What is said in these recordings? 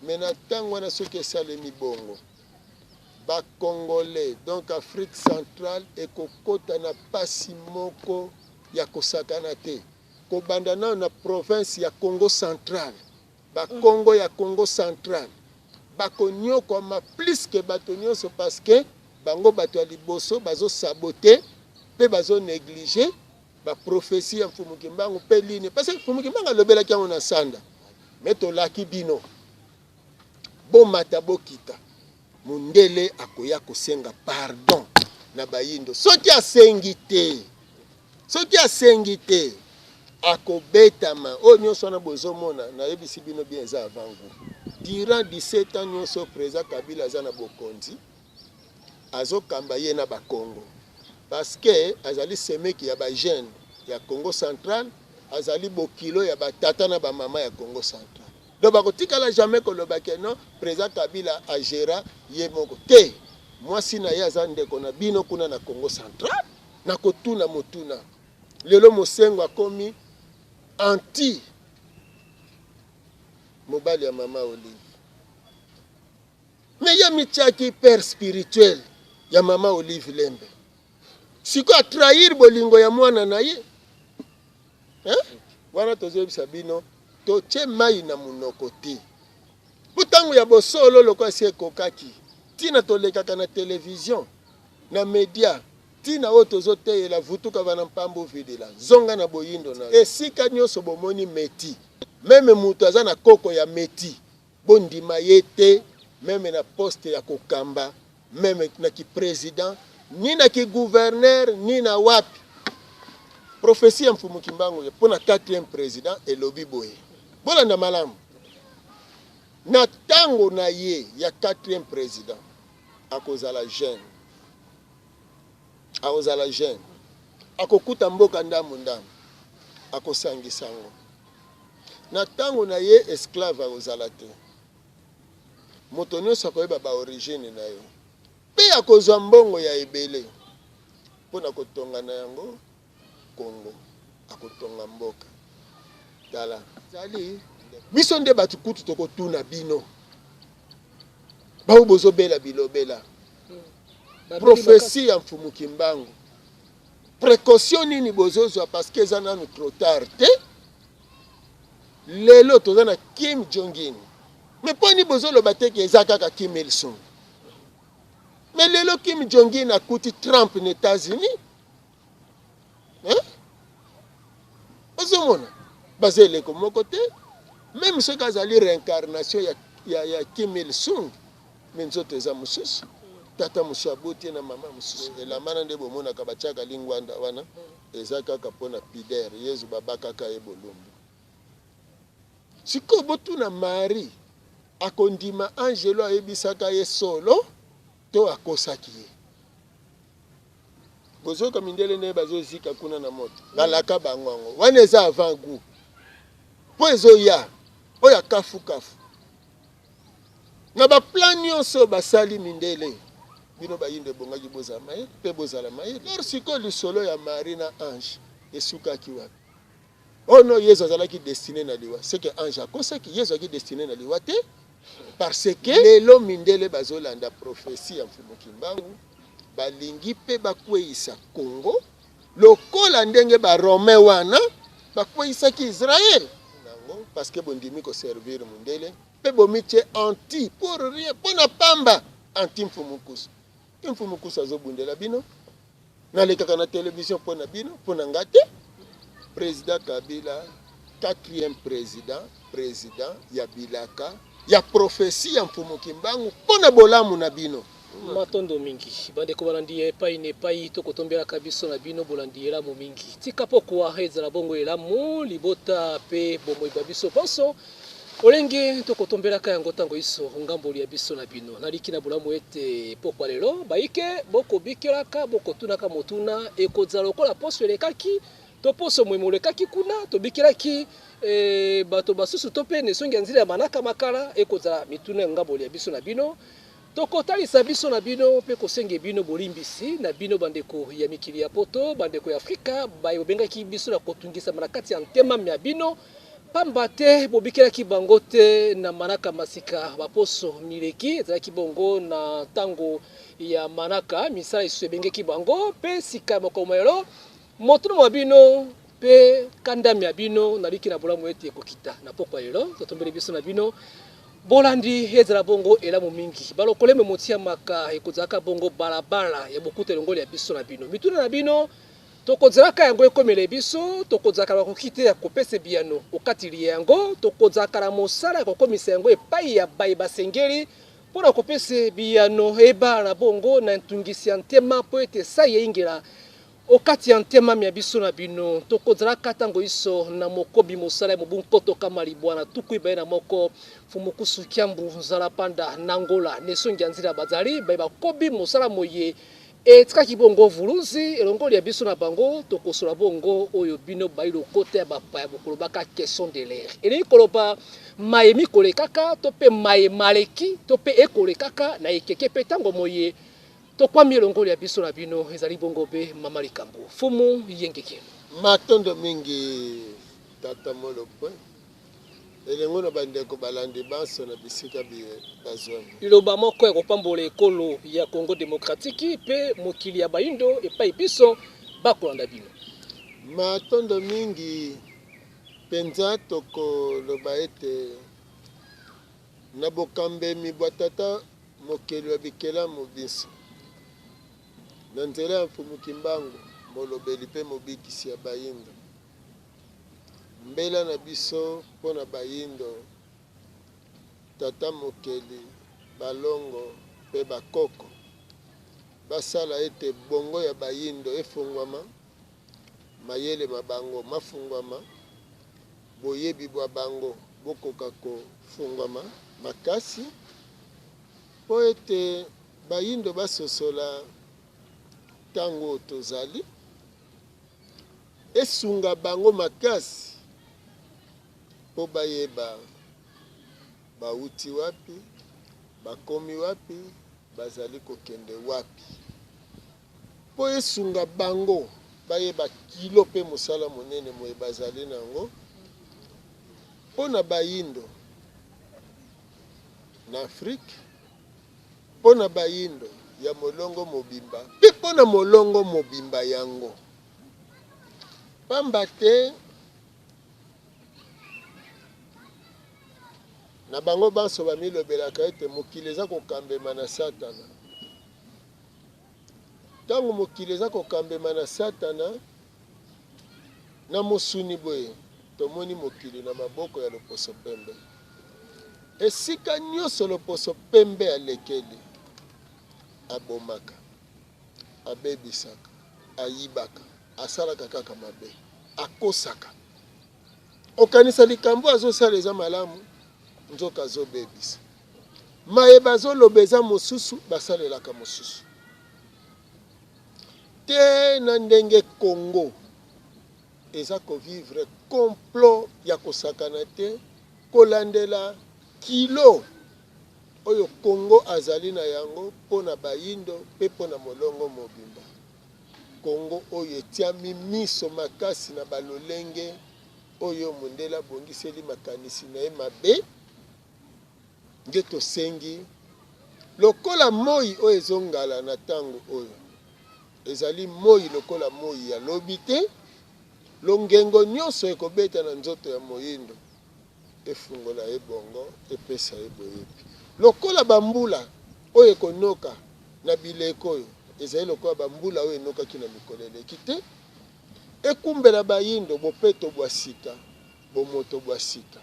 Mais na tango na soki esalemi bongo ba Congolais donc Afrique centrale ekokota na pasi moko ya kosakana te kobanda na province ya Congo central ba Congo ya Congo central bakonyoka ma plus que bato nyonso parce que bango bato ya liboso bazo saboter pe bazo négliger ba prophétie ya Mfumu Kimbangu pe line parce que Mfumu Kimbangu alobelaki yango na sanda mais tolaki bino bomata bokita mundele akoya kosenga pardon na bayindo soki asengi te akobetama o nyonso na bozomona na yebisi bino bien eza avant vous durant 17 ans nyonso président Kabila aza na bokonzi azokamba ye na bakongo parce que azali semeki ya ba jeune ya Congo central azali bokilo ya batata na ba mama ya Congo central. Donc bakotikala jamais kolobaki non président Kabila agera ye moko te mwasi na ye aza ndeko na bino kuna na Congo central na kotuna motuna lelo mosengo akomi anti mobali ya mama Olive mais ya mitiaki père spirituel ya mama Olive Lembe siko a trahir bolingo ya mwana na ye wana tozebisa bino toche mai na munoko te butango ya bosolo lokwa si ekokaki tina tolekaka na television na media tina oyo tozoteyela vutuka bana mpambo videla zonga na boyindo na esika nyonso bomoni meti meme mutu aza na koko ya meti bondima ye te meme na poste ya kokamba meme na ki président ni na ki gouverneur ni na wapi prophétie ya Mfumu Kimbangu pour na 4e président elobi boye bolanda malamu na tango na ye ya 4e président akozala jeune akokuta mboka ndamu akosangisa ngo na tango na ye esclave akozala te moto nyonso akoyeba ba origine na yo pe akozwa mbongo ya ebele mpona kotonga na yango Congo akotonga mboka tala zali biso nde batu kutu tokotuna bino bao bozobela bilobela prophétie ya Mfumu Kimbangu précaution nini bozozwa parce que eza nanu trop tard te lelo toza na Kim Jong-un mais poni bozoloba te ke eza kaka Kim Il-sung mais lelo Kim Jong-un akuti Trump na États-Unis ozomona bazeleko moko te même soki azali réincarnation ya Kim Il-sung mais nzoto eza mosusu tata mosusu aboti na mama mosusu elamana nde bomonaka batiaka lingwanda wana eza kaka mpona pider yezu babakaka ye bolumbu sikoyo botuna Marie akondima angelo ayebisaka ye solo to akosaki ye bozoka mindele nde bazozika kuna na moto balaka bangongo wana eza avant goût po ezoya oyo kafu na baplan nyonso basali mindele bino bayinde bongaki bozala mayele mpe bozala mayele lor sikoyo lisolo ya Marie na ange esukaki wapi ono yesu azalaki destiné na liwa seke ange akosaki yesu aki destiné na liwa te parce que lelo mindele bazolanda prophétie ya Mfumu Kimbangu balingi pe bakweyisa Congo lokola ndenge barome wana bakweyisaki Israël nango parce que bondimi koservir mundele pe bomitie anti pour rien pona pamba anti Mfumu Kusa azobundela bino nalekaka na télévision pona bino pona ngate président Kabila 4e président ya bilaka ya prophétie ya Mfumu Kimbangu pona bolamu na bino matondo mingi bandeko balandi epai na epai tokotombelaka biso na bino bolandi elamu mingi tika poko ezala bongo elamu libota pe bomoyiba biso panso olenge tokotombelaka yango ntango iso ngamboli ya biso na bino naliki na bolamu ete pokwa lelo bayike bokobikelaka bokotunaka motuna ekozala lokola poso elekaki to poso mwimo elekaki kuna tobikelaki bato basusu to pe nesongi ya nzela ya manaka makala ekozala mituna ya ngamboli ya biso na bino tokotalisa biso na bino pe kosenge bino bolimbisi na bino bandeko ya mikili ya poto bandeko ya Afrika bayobengaki biso na kotungisa na kati ya ntema ya bino pamba te bobikelaki bango te na manaka masika baposo mileki ezalaki bongo na ntango ya manaka misala lisusu ebengeki bango mpe sika mokomelo moto na bino mpe kandami ya bino naliki na bolamu ete ekokita na pokwa lelo totombeli biso na bino bolandi ezala bongo elamu mingi balokoleme motia maka ekozalaka bongo balabala ya bokuta elongoli ya biso na bino mituna na bino tokozalaka yango ekomela biso tokozalaka bakoki te ya kopesa biyano okatili yango tokozalaka na mosala ya kokomisa yango epai ya baye basengeli mpona kopesa biyano ebala na bongo na ntungisi ya ntema mpo ete sai yeingela okati ya ntema ya biso na bino tokozalaka ntango iso na mokobi mosala ya mobu nkoto kama libwana tuku ibaye na moko fumukusu kiambu nzala panda nangola nesongi ya nzela bazali baye bakobi mosala moye etikaki bongo vulunzi elongoli ya biso na bango tokosola bongo oyo bino bayi lokota ya bapaya bokolobaka question de l'air elingi koloba maye mikole kaka to mpe maye maleki to mpe ekole kaka na ekeke mpe ntango moye tokwami elongoli ya biso na bino ezali bongo mpe mama likambo fumu yengeke matondo mingi tata molopwe elengo na bandeko balandi banso na bisika bazwami liloba moko ya kopambola ekolo ya Congo démocratique mpe mokili ya bayindo epai biso bakolanda bino matondo mingi penza tokoloba ete na bokambemi bwa tata mokeli wa bikelamu biso na nzela ya mfumuki mbango molobeli mpe mobikisi ya bayindo mbela na biso mpona bayindo tata mokeli balongo mpe bakoko basala ete bongo ya bayindo efungwama mayele mabango mafungwama boyebi bwa bango bokoka kofungwama makasi mpo ete bayindo basosola ntango tozali esunga bango makasi mpo bayeba bauti wapi bakomi wapi bazali kokende wapi mpo esunga bango bayeba kilo mpe mosala monene moye bazali nango mpo na bayindo na Afrique mpo na bayindo ya molongo mobimba mpe mpo na molongo mobimba yango pamba te na bango banso bamilobelaka ete mokili eza kokambema na satana ntango mokili eza kokambema na satana na mosuni boye tomoni mokili na maboko ya loposo pembe esika nyonso loposo pembe alekeli abomaka abebisaka ayibaka asalaka kaka mabe akosaka okanisa likambo azosala eza malamu nzoka azobebisa mayeba azoloba eza mosusu basalelaka mosusu te na ndenge Congo eza kovivre complot ya kosakana te kolandela kilo oyo Congo azali na yango mpona bayindo mpe mpona molongo mobimba Congo oyo etiami miso makasi na balolenge oyo mondela bongiseli makanisi na ye mabe nde tosengi lokola moi oyo ezongala na ntango oyo ezali moi lokola moi ya lobi te longengo nyonso ekobeta na nzoto ya moyindo efungola ye bongo epesa ye boyebi lokola bambula oyo ekonoka na bileko oyo ezali lokola bambula oyo enokaki na mikolo eleki te ekumbela bayindo bopeto bwa sika bomoto bwa sika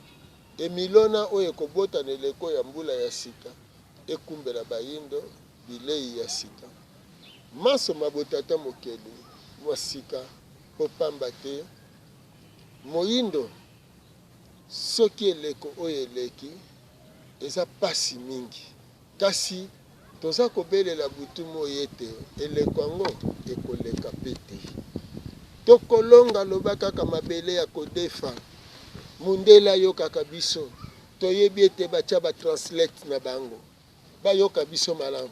emilona oyo ekobota na eleko ya mbula ya sika ekumbela bayindo bilei ya sika maso mabotata mokeli mwa sika mpo pamba te moyindo soki eleko oyo eleki eza pasi mingi kasi toza kobelela butu moi ete eleko yango ekoleka pe te tokolonga loba kaka mabele ya kodefa mundela yokaka biso toyebi ete batya batranslate na bango bayoka biso malamu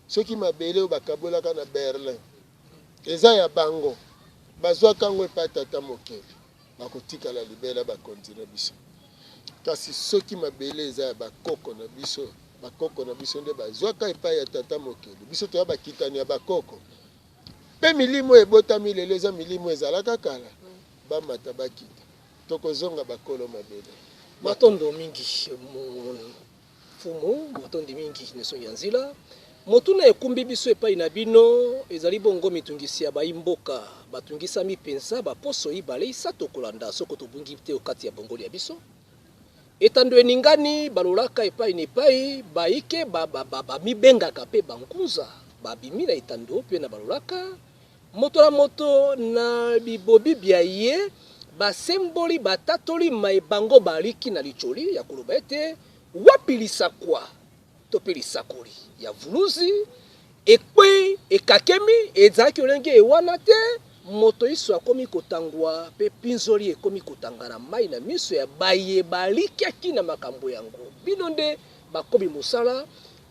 soki mabele oyo bakabolaka na Berlin eza ya bango bazwaka yango epai tata mokeli bakotikala libela bakontinue biso kasi soki mabele eza ya bakoko na biso nde bazwaka epai ya tata mokili biso toya bakitani ya bakoko mpe milimo ebotami lelo eza milimo ezalaka kala bamata bakita tokozonga bakolo mabele matondo mingi fumu matondi mingi neso ya nzila motuna ekumbi biso epai na bino ezali bongo mitungisi ya baimboka batungisami mpenza baposo ibale isato kolanda soko tobungi te okati ya bongoli ya biso etando eningani balolaka epai na epai baike bamibengaka mpe bankunza babimi na etando mpe na balolaka moto na moto na bibobi bya ye basemboli batatoli maebango baliki na licholi ya koloba ete wapilisa kwa to pe lisakoli ya vuluzi ekwe ekakemi ezaki olenge ewana te moto iso akomi kotangwa pe pinzoli ekomi kotangana mai na miso ya baye balikiaki na makambo yango bino nde bakomi mosala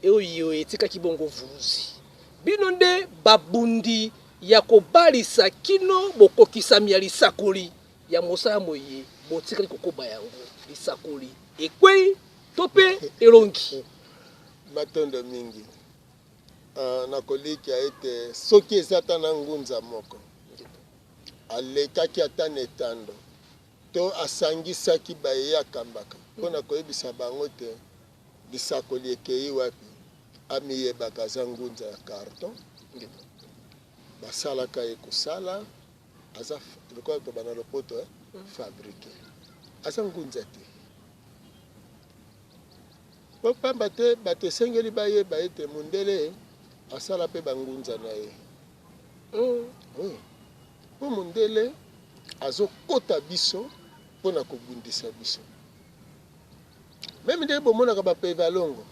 oyo etikaki bongo vuluzi bino nde babundi ya kobalisa kino bokokisami ya lisakoli ya mosala moye botikali kokoba yango lisakoli ekwe to pe elongi matondo mingi nakoliki ete soki eza ata na ngunza moko alekaki ata na etando to asangisaki baye akambaka mpona koyebisa bango te lisakoli ekei wapi amiyebaka aza ngunza ya carton basalaka ye kosala aza lokola tobana lopoto fabrike aza ngunza te po pamba te bato esengeli bayeba ete mundele asala mpe bangunza na ye po mundele azokota biso mpona kobundisa biso meme nde bomonaka bapevalongo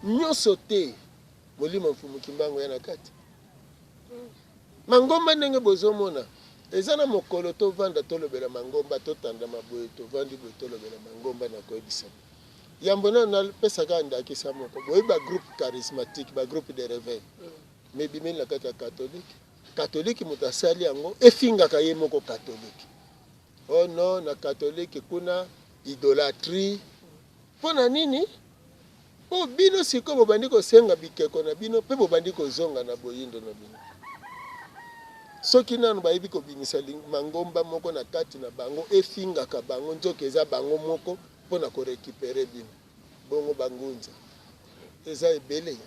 nyonso te molimo mfumuki mbango ya na kati mangomba ndenge bozomona eza na mokolo tovanda tolobela mangomba totanda maboye tovandi boye tolobela mangomba na koyebisa yambo na napesaka ndakisa moko boye bagroupe charismatique bagroupe de réveil mebimeli na kati ya katolike moto asali yango efingaka ye moko katolike oh non na katolike kuna idolatrie mpona nini po bino siko bobandi kosenga bikeko na bino mpe bobandi kozonga na boyindo na bino soki nanu bayebi kobimisa mangomba moko na kati na bango efingaka bango nzoka eza bango moko mpona korekipere bino bongo bangunza eza ebele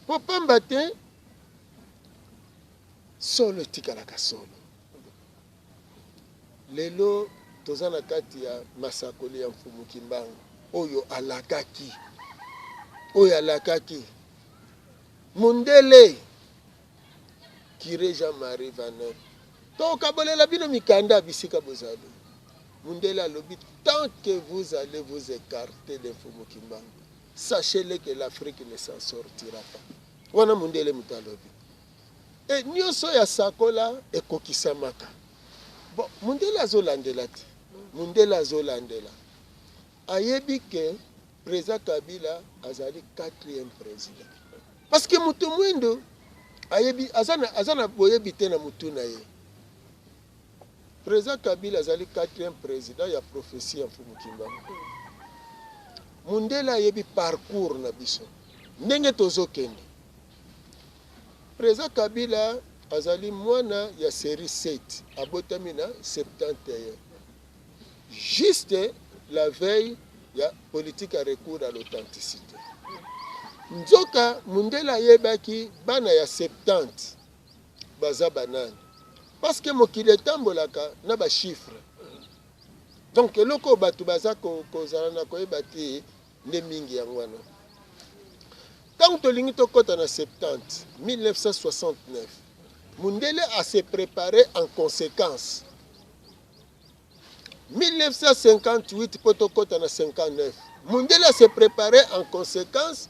po pamba te solo etikalaka solo lelo toza na kati ya masakoli ya mfumuki mbango oyo alakaki mundele Kire Jean-Marie Vanet tokabolela bino mikanda bisika bozali mundele alobi tant que vous allez vous écarter de mfumuki mbango sachez-le que l'Afrique ne s'en sortira pas wana mundele mutalobi e nyonso ya sakola ekokisamaka bon mundele azolandela te mundele azolandela ayebi ke président Kabila azali 4e président parce que mutu mwindo ayebi azana boyebi te na mutu na ye président Kabila azali 4e président ya prophétie ya mfumuki mbango mundele ayebi parcours na biso ndenge tozokende président Kabila azali mwana ya série 7 abotami na 71 juste la veille ya politique à recours à l'authenticité nzoka mundele ayebaki bana ya 70 baza banani parce que mokili etambolaka na bachiffre donc eloko bato baza kozala na koyeba te nde mingi yango wana ntango tolingi tokɔta na 70 1969 mundele a se préparé en conséquence 1958 po tokɔta na 59 mundele a se préparé en conséquence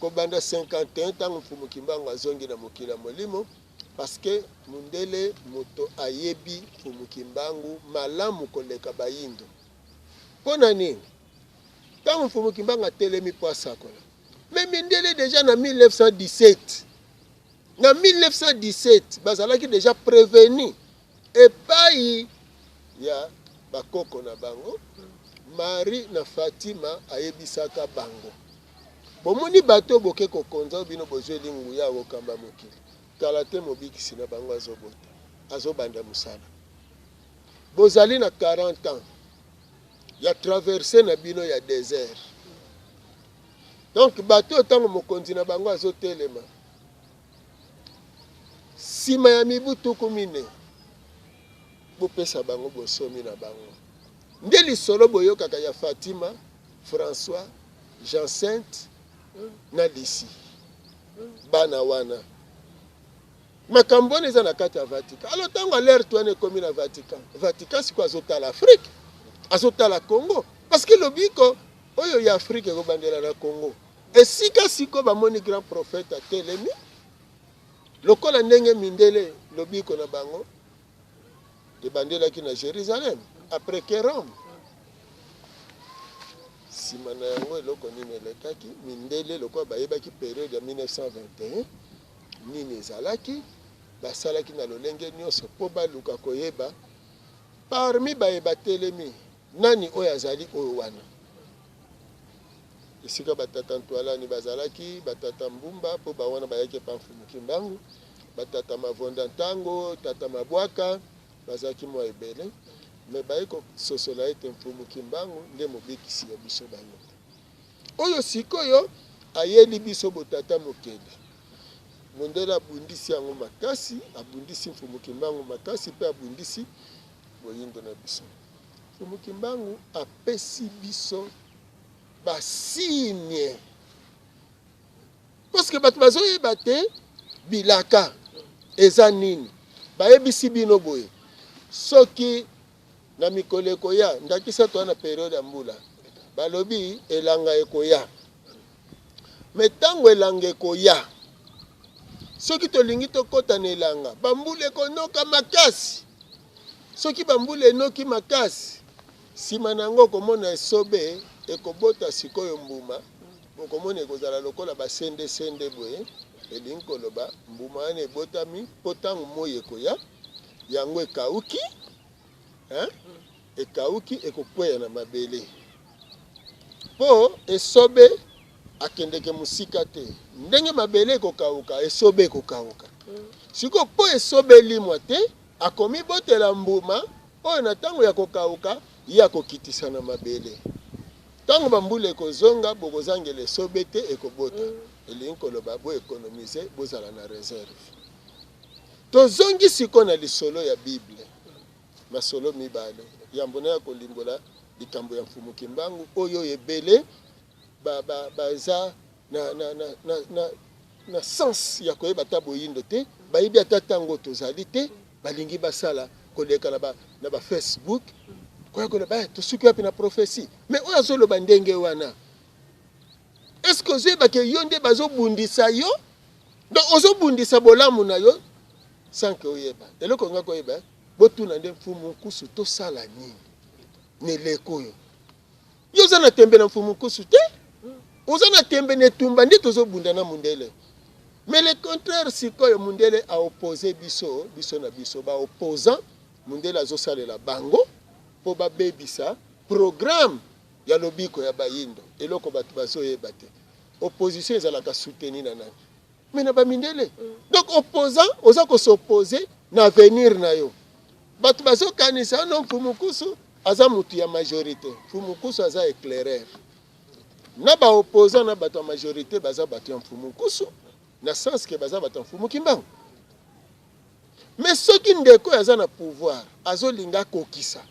kobanda 51 ntango mfumuki mbango azongi na mokili ya molimo parce que mundele moto ayebi mfumuki mbango malamu koleka bayindo mpona nini ntango mfumuki mbango atelemi po asakola mais mindele déjà na 1917 na 1917 bazalaki déjà prévenu epai ya bakoko na bango Marie na Fatima ayebisaka bango bomoni bato boke kokonza bino bozweli nguya okamba mokili kala te mobikisi na bango azobota azobanda musala bozali na 40 ans ya traversé na bino ya désert donc bato tango mokonzi na bango azotelema sima ya mibu tuku mine bopesa bango bosomi na bango nde lisolo boyokaka ya Fatima François Jacinthe na Lisi bana wana makambo wana eza na kati ya Vatican alors tango alerte wana ekomi na Vatican siko azotala Afrique azotala Congo parce que lobiko oyo ya Afrique ekobandela na Congo esika siko bamoni grand prophète atelemi lokola ndenge mindele lobiko na bango ebandelaki na Jérusalem après que Rome sima na yango eloko nini elekaki mindele lokola bayebaki période ya 1921 nini ezalaki basalaki na lolenge nyonso mpo baluka koyeba parmi bayeba telemi nani oyo azali oyo wana esika batata ntwalani bazalaki batata mbumba mpo bawana bayaki pamfumuki mbangu batata mavonda ntango tata mabwaka bazalaki mwa ebele me bayeko sosola ete mfumuki mbangu nde mobikisi ya biso bango oyo sikoyo ayeli biso botata mokeli mondele abundisi yango makasi abundisi mfumuki mbangu makasi mpe abundisi boyindo na biso mfumuki mbangu apesi biso basigne parce que bato bazoyeba te bilaka eza nini bayebisi bino boye soki na mikolo ekoya ndakisa to na periode ya mbula balobi elanga ekoya me ntango elanga ekoya soki tolingi tokota na elanga bambula ekonoka makasi soki bambula enoki makasi nsima na yango komona esobe ekobota sikoyo mbuma okomona ekozala lokola basende boye elingi koloba mbuma wana ebotami mpo ntango moi ekoya yango ekauki ekauki ekokweya na mabele mpo esobe akendeke musika te ndenge mabele ekokauka esobe ekokauka siko mpo esobe elimwa te akomi botela mbuma oyo na ntango ya kokauka ye akokitisa na mabele ntango bambula ekozonga bokozangela esobe te ekobota elingi koloba bo ekonomize bozala na reserve tozongi siko na lisolo ya Bible masolo mibale yambo na ya kolimbola likambo ya mfumuki mbangu oyo ebele baza na sens ya koyeba ta boyindo te bayibi ata ntango tozali te balingi basala koleka na ba Facebook koya koloba tosuki wapi na prophétie mais oyo azoloba ndenge wana est-ce que ozoyebake yo nde bazobundisa yo donc ozobundisa bolamu na yo sanke oyeba eloko nga koyeba botuna nde mfumu nkusu tosala nini neleko oyo yo oza na tembe na mfumu nkusu te oza na tembe netumba nde tozobunda na mundele mais le contraire sikoyo mundele aoppose biso na biso baopposant mundele azosalela bango mpo babebisa programme ya lobiko ya bayindo eloko bato bazoyeba te opposition ezalaka souteni na nani mais na bamindele donc opposant oza kosopose na avenir na yo bato bazokanisa no mfumukusu aza mutu ya majorité mfumukusu aza éclaireur na baopposant na bato ya majorité baza bato ya mfumukusu na sens ke baza bato ya mfumuki mbangu mais soki ndeko aza na pouvoir azolinga kokisa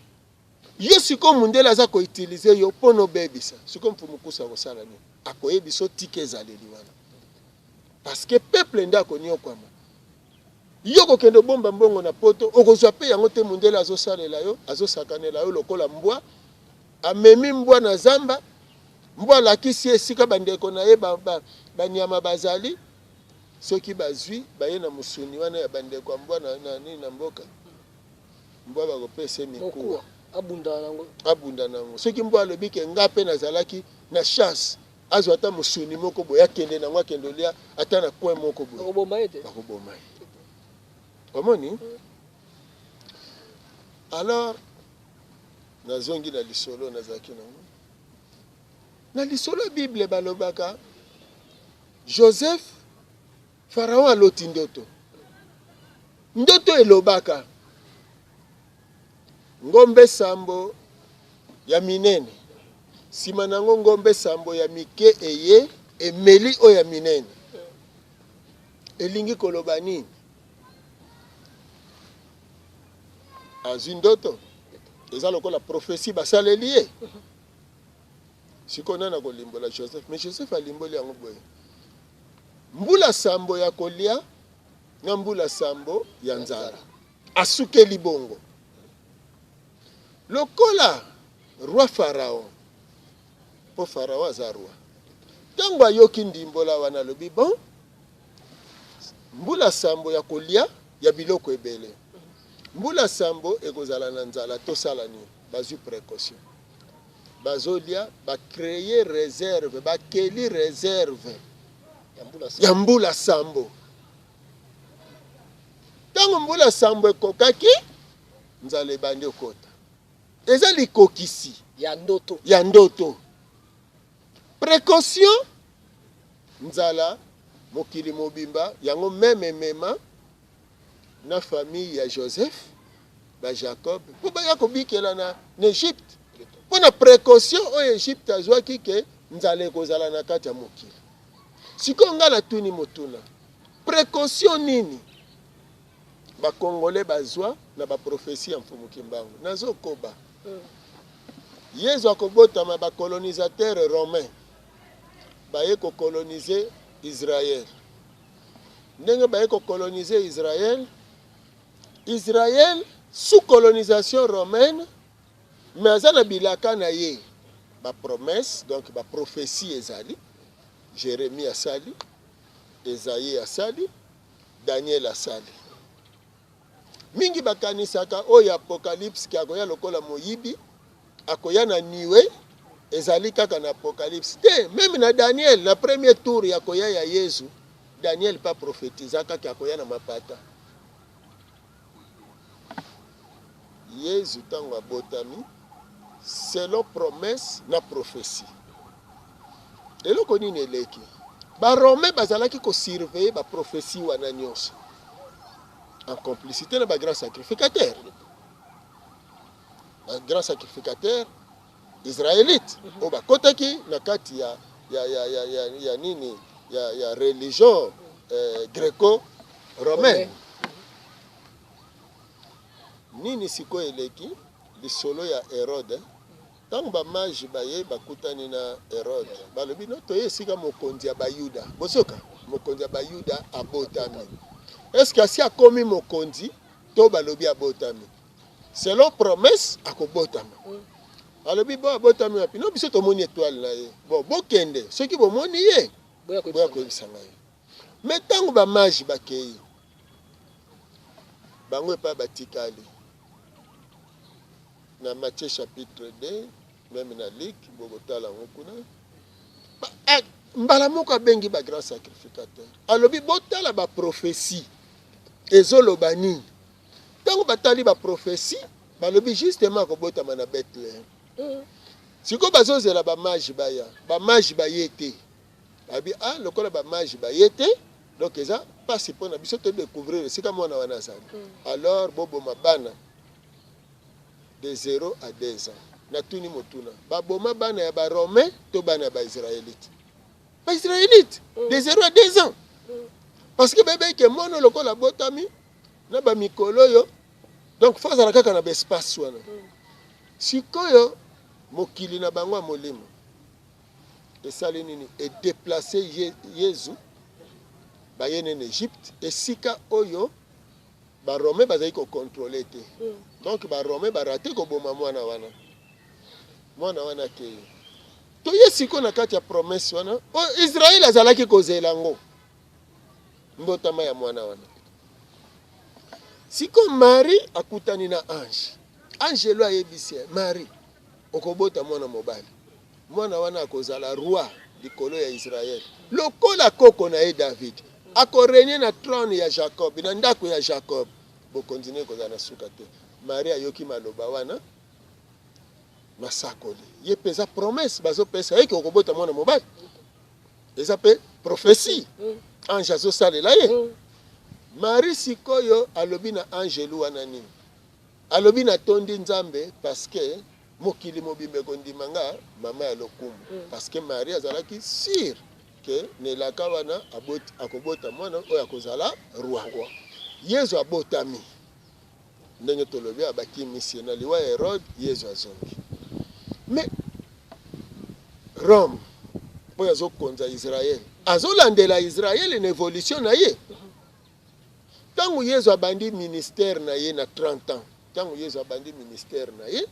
yo siko mundele aza koutilize yo mpo nobebisa siko mfumukusu akosala nini akoyebiso tike ezaleli wana parce que peuple nde akoniokwama yo kokende bomba mbongo na poto okozwa pe yango te mundele azosalela yo azosakanela yo lokola mbwa amemi mbwa na zamba mbwa alakisi esika bandeko na ye banyama bazali soki bazwi baye na musuni wana ya bandeko ya mbwa na nini na mboka mbwa bakopesa mikuwa abunda nango soki mbwa alobi ke nga mpe nazalaki na chasse azwa ata musuni moko boye akende nango akende olia ata na coin moko boye bakoboma ye omoni Alors nazongi na lisolo nazaki nango na lisolo Bible balobaka Joseph Pharaon aloti ndoto elobaka ngombe sambo ya minene sima nango ngombe sambo ya mike eye emeli o ya minene elingi koloba nini azwi ndoto eza lokola prophétie basaleli ye siko nana kolimbola Joseph mais Joseph alimboli yango boye mbula sambo ya kolia na mbula sambo ya nzala asukeli bongo lokola roi Pharaon po Pharaon aza roi ntango ayoki ndimbola wana alobi bon mbula sambo ya kolia ya biloko ebele mbula sambo ekozala na nzala tosala nini bazwi précaution bazolia bacreye réserve bakeli réserve ya mbula sambo ntango mbula sambo ekokaki nzala ebandi okota eza likokisi ya ndoto précaution nzala mokili mobimba yango meme mema na famille ya Joseph ba Jacob po baya kobikela na Egypte po na précaution oyo Egypte azwaki ke nzala ekozala na kati ya mokili siko ngala tuni motuna précaution nini bakongole bazwa na baprophétie ya mfumu kimbangu nazokoba Yesu akobotama bacolonisateur romain baye kokolonize Israël ndenge baye kokolonize Israël sous colonisation romaine mais aza na bilaka na ye ba promesse donc ba prophétie ezali Jérémie asali Esaïe asali Daniel asali mingi bakanisaka oyo apocalypse ki akoya lokola moyibi akoya na niwe ezali kaka na apocalypse te même na Daniel na premier tour ya koya ya Yesu Daniel pas prophétisaka ki akoya na mapata Yesu tango abotami selon promesse na prophétie eloko nini eleki barome bazalaki kosurveille baprophétie wana nyonso en complicité na bagrand sacrificateur israélite oyo bakotaki na kati ya nini ya religion greco romaine nini sikoyo eleki lisolo ya Herode ntango bamage baye bakutani na Herode balobi no toye esika mokonzi ya bayuda bosoka mokonzi ya bayuda abotami eske asi akomi mokonzi to balobi abotami selon promesse akobotama alobi bo abotami wapi no biso tomoni étoile na ye bon bokende soki bomoni ye boya koyebisanga ye mais ntango bamage bakei bango epa batikali na Matthieu chapitre 2 même na Luc bokotala ngo kuna mbala moko abengi ba grand sacrificateur alobi botala ba prophétie ezoloba nini ntango batali ba prophétie balobi justement kobotama na Bethlehem siko bazozela bamage baye te abi lokola bamage baye te donc eza pasi mpona biso to découvrir esika mwana wana azali alors boboma bana de 0 à 2 ans na tuni motuna baboma bana ya baromain to bana ya baisraélite de 0 à 2 ans parce que bebe ke mono lokola botami na bamikolo oyo donc faut azala kaka na baespace wana sikoyo mokili na bango ya molimo esali nini edéplace Yesu baye na Egypte esika oyo baromain bazali kocontrôle te donc baromain barate koboma mwana wana ke toye siko na kati ya promesse wana Israël azalaki kozela ngo mbotama ya mwana wana siko Marie akutani na ange lo ayebisi Marie okobota mwana mobali mwana wana akozala roi likolo ya Israël lokola koko na ye David akorenie na trône ya Jacob na ndako ya Jacob bokontinue kozala na suka te Marie ayoki maloba wana masakoli ye pesa promesse bazopesa ye okobota mwana mobali eza pe prophétie ange azosalela ye Marie sikoyo alobi na angelu wana nini alobi na tondi nzambe parce que mokili mobimbe kondima nga mama ya lokumu parce que Marie azalaki sûr que nelaka wana akobota mwana oyo akozala roi Yesu abotami ndenge tolobi abakimisi na liwa ya Herode Yesu azongi mais Rome oyo azokonza Israël azolandela Israël na évolution na ye tangu Yesu abandi ministère na ye na 30 ans tangu Yesu abandi ministère na ye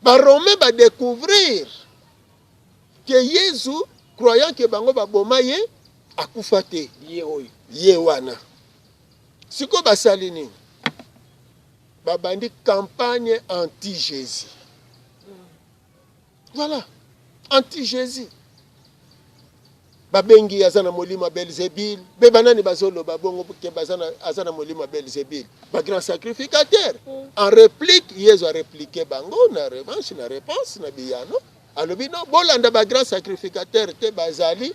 barome badécouvrir que Yesu croyant que bango baboma ye akufa te ye wana siko basali nini babandi campagne anti-Jésus voilà anti-Jésus babengi azana molima Belzébul be banani bazoloba bongo ke bazana azana molima Belzébul ba grand sacrificateur en réplique Yesu a répliqué bango na revanche na réponse na biyano alobi no bolanda ba grand sacrificateur te bazali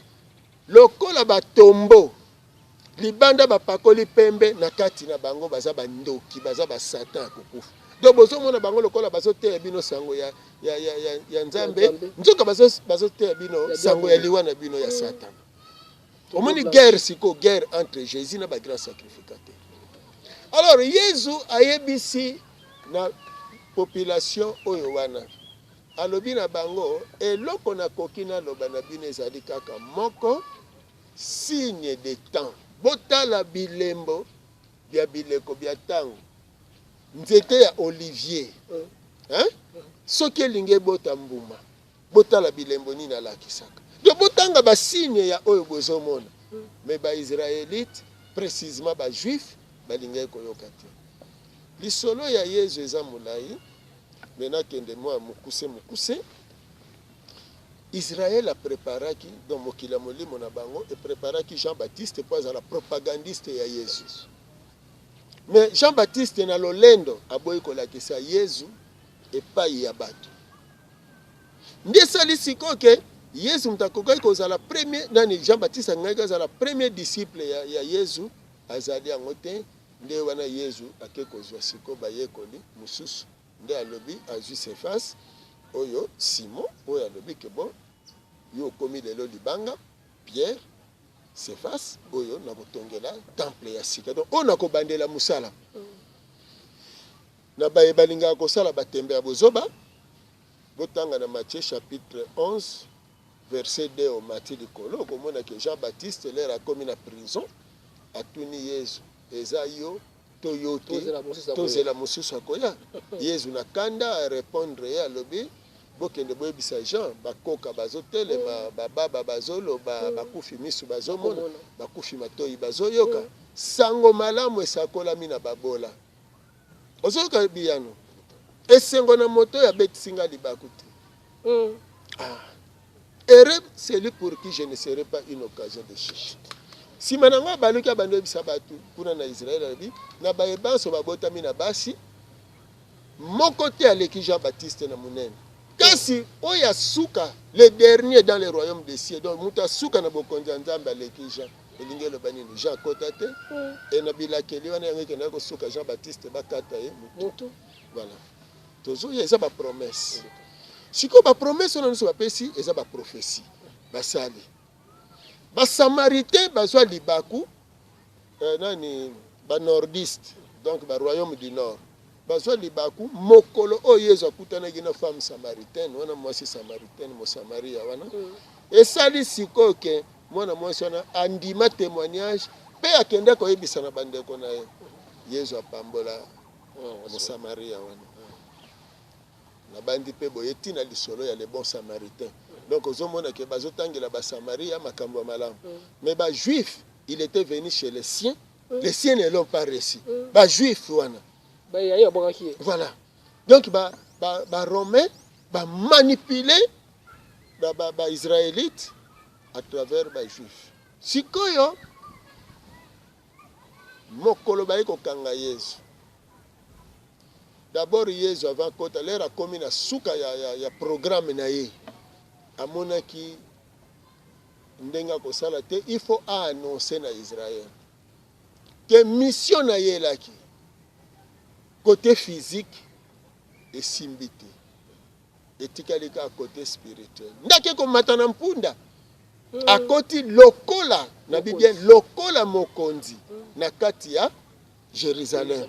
lokola batombo libanda bapakoli pembe na kati na bango baza bandoki baza ba satan kokufa donc bozomona bango lokola bazoteya bino sango ya nzambe nzoka bazoteya bino sango ya liwa na bino ya satan omoni guerre siko guerre entre Jésus na ba grand sacrificateur alors Yesu ayebisi na population oyo wana alobi na bango eloko na koki na loba na bino ezali kaka moko signe de temps botala bilembo bya bileko bya tango nzete ya olivier soki elingi bota mbuma botala bilembo nini alakisaka do botanga basigne ya oyo bozomona me baisraélite précisément bajuif balingi koyoka te lisolo ya Yesu eza molai mena kende mwa mukuse Israël a préparaki dans mokila molimo na bango et préparaki Jean-Baptiste pour la propagandiste ya Yesu. Mais Jean-Baptiste na lolendo aboyi kolakisa Yesu epai ya bato. Nde sali siko ke Yesu mtakokai kozala premier nani Jean-Baptiste angai kozala premier disciple ya Yesu azali angote nde wana Yesu akekozwa siko bayekoli mususu nde alobi azwi Cephas oyo Simon oyo alobi ke bon yo komi lelo libanga Pierre Cephas oyo na kotongela temple ya sika donc on a kobandela musala na baye balinga kosala batembe ya bozoba botanga na Matthieu chapitre 11 verset 2 au Matthieu likolo komona ke Jean-Baptiste lera komi na prison atuni Yesu eza yo toyote tozela mosusu akoya Yesu na kanda répondre ya lobi bokende boyebisa Jean bakoka bazotelema bababa bazoloba bakufi misu bazomona bakufi matoyi bazoyoka sango malamu esakolami na babola ozoka biyano esengo na moto ya betisinga libaku te erreur celui pour qui je ne serai pas une occasion de chute si mananga baluki abando ebisa batu kuna na Israël abi na bayebanso babotami na basi moko te aleki Jean-Baptiste na munene kasi oya suka le dernier dans le royaume des cieux donc muta suka na bokonzi nzambe aleki Jean elingi eloba nini Jean kota te e na bilakeli wana yango ekendaka kosuka Jean-Baptiste bakata ye mutu voilà tozoya eza bapromesse siko bapromesse wana nyonso bapesi eza baprophétie basali basamaritain bazwa libaku nani banordiste donc baroyaume du nord bazwa libaku mokolo oyo Yesu akutanaki na femme samaritaine wana mwasi samaritaine mosamaria wana esali sikoyo ke mwana mwasi wana andima témoignage mpe akende koyebisa na bandeko na ye Yesu apambola mosamaria wana na bandi mpe boye ntina lisolo ya le bon samaritain donc ozomona ke bazotangela basamaria makambo ya malamu mais bajuif il était venu chez les siens ne l'ont pas reçu bajuif wana voilà donc romain manipuler israélite à travers juif sikoyo mokolo bayi kokanga Yesu d'abord Yesu avant kota lera komi na suka ya programme na ye amonaki ndenga kosala te, il faut annoncer na Israël que mission na ye laki côté physique esimbi te etikali ka côté spirituel ndake komata na mpunda akoti lokola na Biblia lokola mokonzi na kati ya Jérusalem.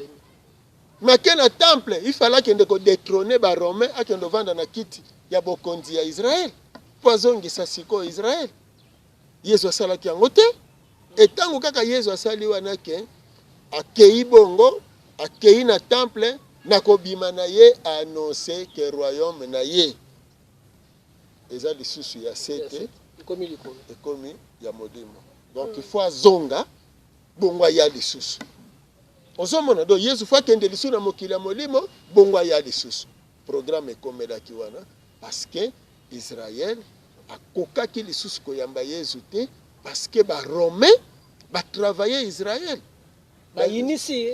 Make na temple il fallait kende ko détrôner ba romain akende vanda na kiti ya bokonzi ya Israël poazongisa siko Israël. Yesu asalaki yango te etango kaka Yesu asali wana ke akei bongo akei na temple na kobima na ye annoncer que royaume na ye eza lisusu ya sete ekomi ya modimo. Donc il faut azonga bongo ya lisusu ozomona do Yesu fa kende lisusu na mokili ya molimo bongo ya lisusu programme ekomelaki wana parce que Israël akokaki lisusu koyamba Yesu te parce que ba romain ba travailler Israël bayinisi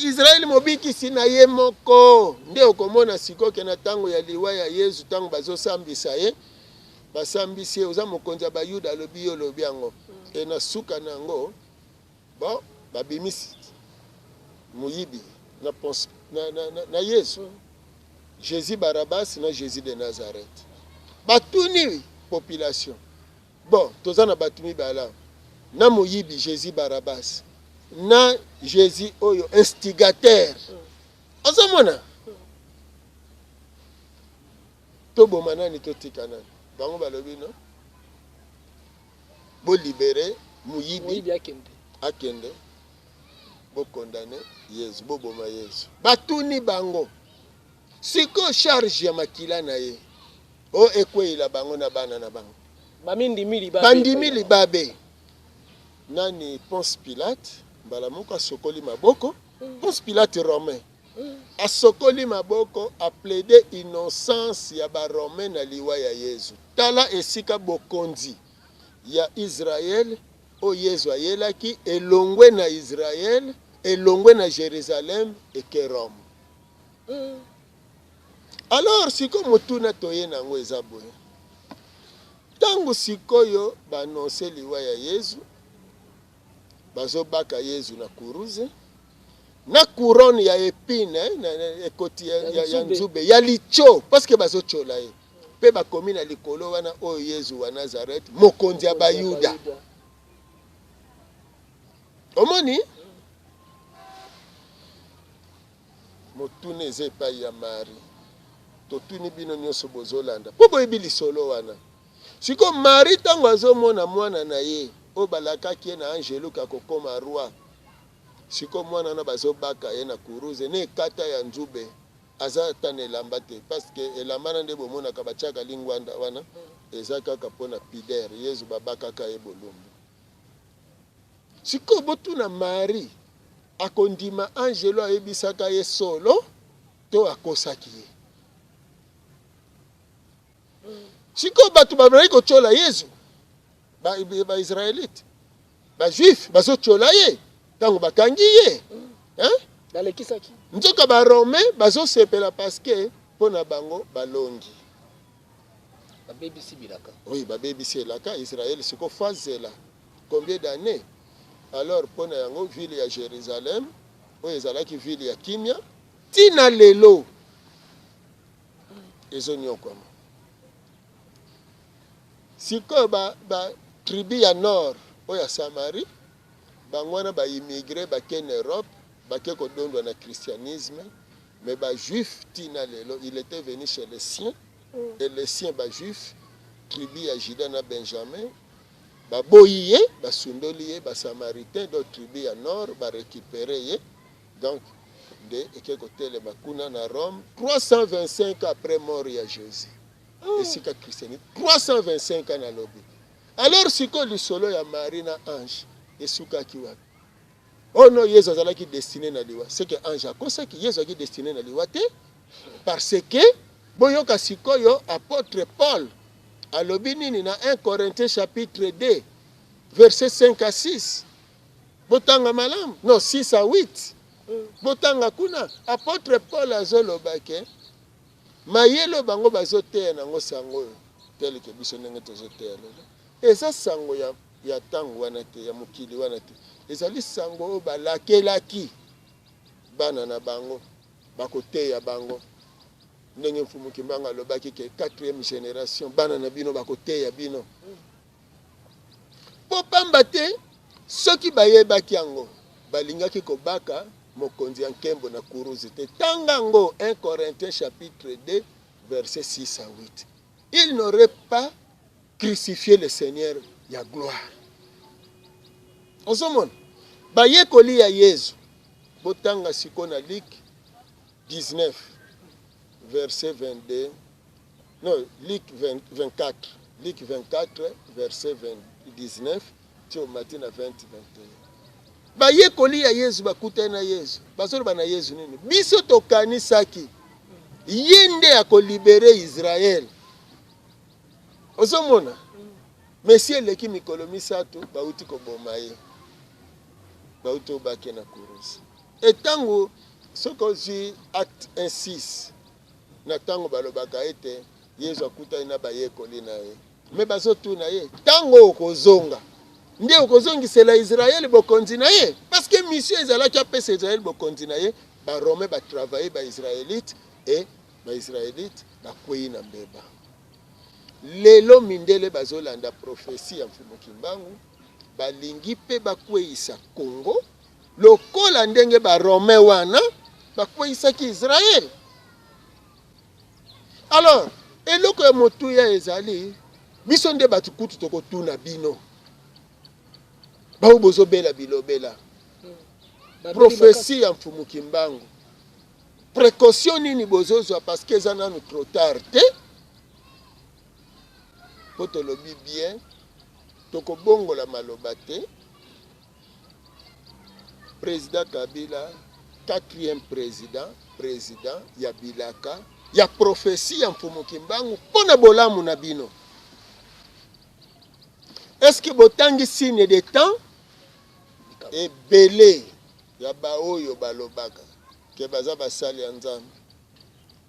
Israël mobikisi na ye moko nde okomona sikoke na tango ya liwa ya Yesu tango bazosambisa ye basambisi ye oza mokonzi ya bayuda alobi yo lobi yango e na suka nango bon babimisi muyibi na Yesu Jésus Barabbas na Jésus de Nazareth batuni population bon toza na batumi bala na muyibi Jésus Barabbas na Jésus oyo instigateur ozomona toboma nani totika nani bango balobi no bo libérer muyibi akende bo condamné Yesu bo boma Yesu batuni bango siko charge ya makila na ye o ekweila bango na bana na bango bandimili babe nani Ponce Pilate mbala moko asokoli maboko Ponce Pilate romain asokoli maboko a plaider innocence ya ba romain na liwa ya Yesu tala esika bokonzi ya Israël o Yesu ayelaki elongwe na Israël elongwe na Jérusalem eke Rome. Alors siko motuna toye nango eza boye tango sikoyo banonse liwa ya Yesu bazobaka Yesu na kuruze na couronne ya épine na ekoti ya nzube ya licho parce que bazochola ye pe bakomi na likolo wana oyo Yesu wa Nazareth mokonzi ya bayuda omoni motune eza epai ya Mari totuni bino nyonso bozolanda po boyebi lisolo wana siko Mari tango azomona mwana na ye o balakaki ye na angelu kakokoma roi siko mwana na bazobaka ye na kuruze ne kata ya nzube aza tana elamba te parce que elamba na nde bomonaka batiaka lingwanda wana eza kaka mpona pider Yesu babakaka ye bolumbu siko botuna Mari akondima angelo ayebisaka ye solo to akosaki ye siko bato babali kochola Yesu ba Israélite ba juif bazochola ye tango bakangi ye dalekisaki nzoka ba romain bazosepela parce que pona bango balongi babebisi bilaka oui babebisi elaka Israël siko fazela combien d'années alors pona yango ville ya Jérusalem oyo ezalaki ville ya kimia tina lelo ezonyokoma siko ba tribu ya nord oyo ya Samarie bango wana baimmigré bakene Europe bake kodondwa na christianisme mais bajuif tina lelo il était venu chez les siens et les siens bajuif tribu ya Juda na Benjamin baboyi ye basundoli ye basamaritain do tribu ya nord barécupéré ye donc nde eke kotelema kuna na Rome 325 après mort ya Jésus esika christianisme 325 ans na lobi alors siko lisolo ya Marie na ange esukaki wapi oh non Yesu azalaki destiné na liwa c'est que ange akosaki Yesu aki destiné na liwa te parce que boyoka sikoyo apôtre Paul alobi nini na 1 Corinthiens chapitre 2 verset 5 à 6 botanga malamu non 6 à 8 botanga kuna apôtre Paul azolobake mayelo bango bazoteya nango sango tel que biso ndenge tozoteya lelo eza sango ya tango wana te ya mokili wana te ezali sango oyo balakelaki bana na bango bakoteya bango ndenge mfumu Kimbanga alobaki ke 4e génération bana na bino bakoteya bino po pamba te soki bayebaki yango balingaki kobaka mokonzi ya nkembo na kuruzi te tanga yango 1 Corinthiens chapitre 2 verset 6 à 8 il n'aurait pas crucifié le Seigneur ya gloire ozomona bayekoli ya Yesu botanga siko na Luc 19 verset 22 non Luc 24 Luc 24 verset 19 tio Matthieu 20 21 bayekoli ya Yesu bakutana na Yesu bazoloba na Yesu nini biso tokanisaki ye nde akolibere Israel ozomona Messie eleki mikolo misato bauti koboma ye bauti obake na kurusi etango soki ozwi acte 1:6 na tango balobaka ete Yesu akutani na bayekoli na ye me bazotuna ye tango okozonga nde okozongisela Israel bokonzi na ye parce que mission ezalaki apesa Israel bokonzi na ye barome batravaille baisraélite e baisraélite bakwei na mbeba lelo mindele bazolanda profesi ya mfumu Kimbangu balingi mpe bakweisa Congo lokola ndenge barome wana bakweisaki Israel. Alors eloko ya motuya ezali biso nde batu kutu tokotuna bino bao bozobela bilobela profesi ya mfumu Kimbangu précaution nini bozozwa parce que eza nanu trop tard te po tolobi bien tokobongola maloba te président Kabila 4e président ya bilaka ya prophétie ya mfumu Kimbangu pona bolamu na bino. Est-ce que botangi signe de temps ebele ya baoyo balobaka ke baza basali ya Nzambe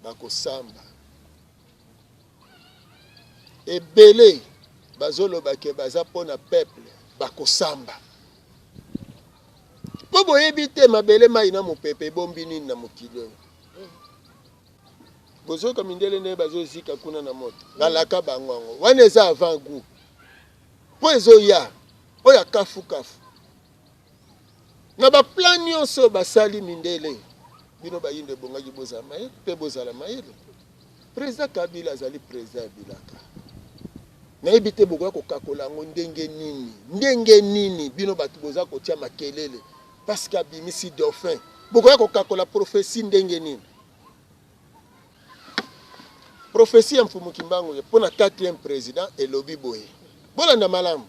bakosamba ebele bazoloba ke baza pona peuple bakosamba po boyebi te mabele mai na mopepe ebombi nini na mokili bozoka mindele ne bazozika kuna na moto balaka bango wana eza avant goût po ezoya oya kafu na baplan nyonso basali mindele bino bayinde bongaki bozala mayele mpe bozala mayele président Kabila azali président ya bilaka nayebi te bokoya kokakola yango ndenge nini bino bato boza kotia makelele parce que abimisi dauphin bokoya kokakola prophétie ndenge nini prophétie ya mfumu Kimbangu mpona 4e président elobi boye bolanda malamu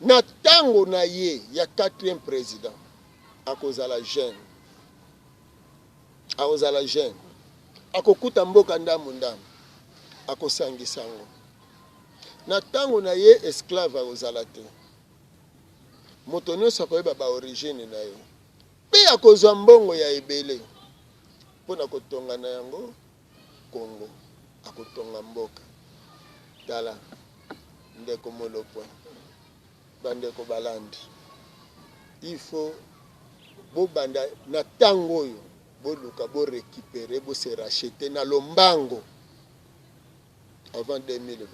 na tango na ye ya 4e président akozala jeune akokuta mboka ndamu akosangisa ngo na tango na ye esclave akozala te moto nyonso akoyeba baorigine na ye mpe akozwa mbongo ya ebele mpona kotonga na yango Congo akotonga mboka tala ndeko molopwe bandeko balandi il faut bobanda na tango oyo boluka bo récupérer bo se racheter na lombango avant 2021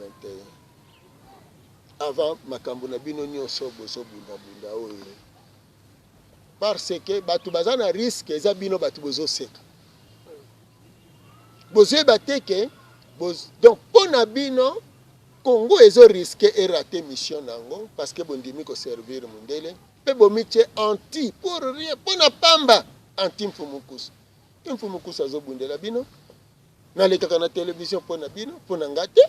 avant makambo na bino nyonso bozobunda oyo parce que batu baza na risque eza bino batu bozoseka bozoyeba te ke donc mpona bino Congo ezo risque erate mission nango parce que bondimi koservir mundele mpe bomitie anti pour rien mpona pamba anti mfumukusu azobundela bino nalekaka na télévision mpona bino mpona nga te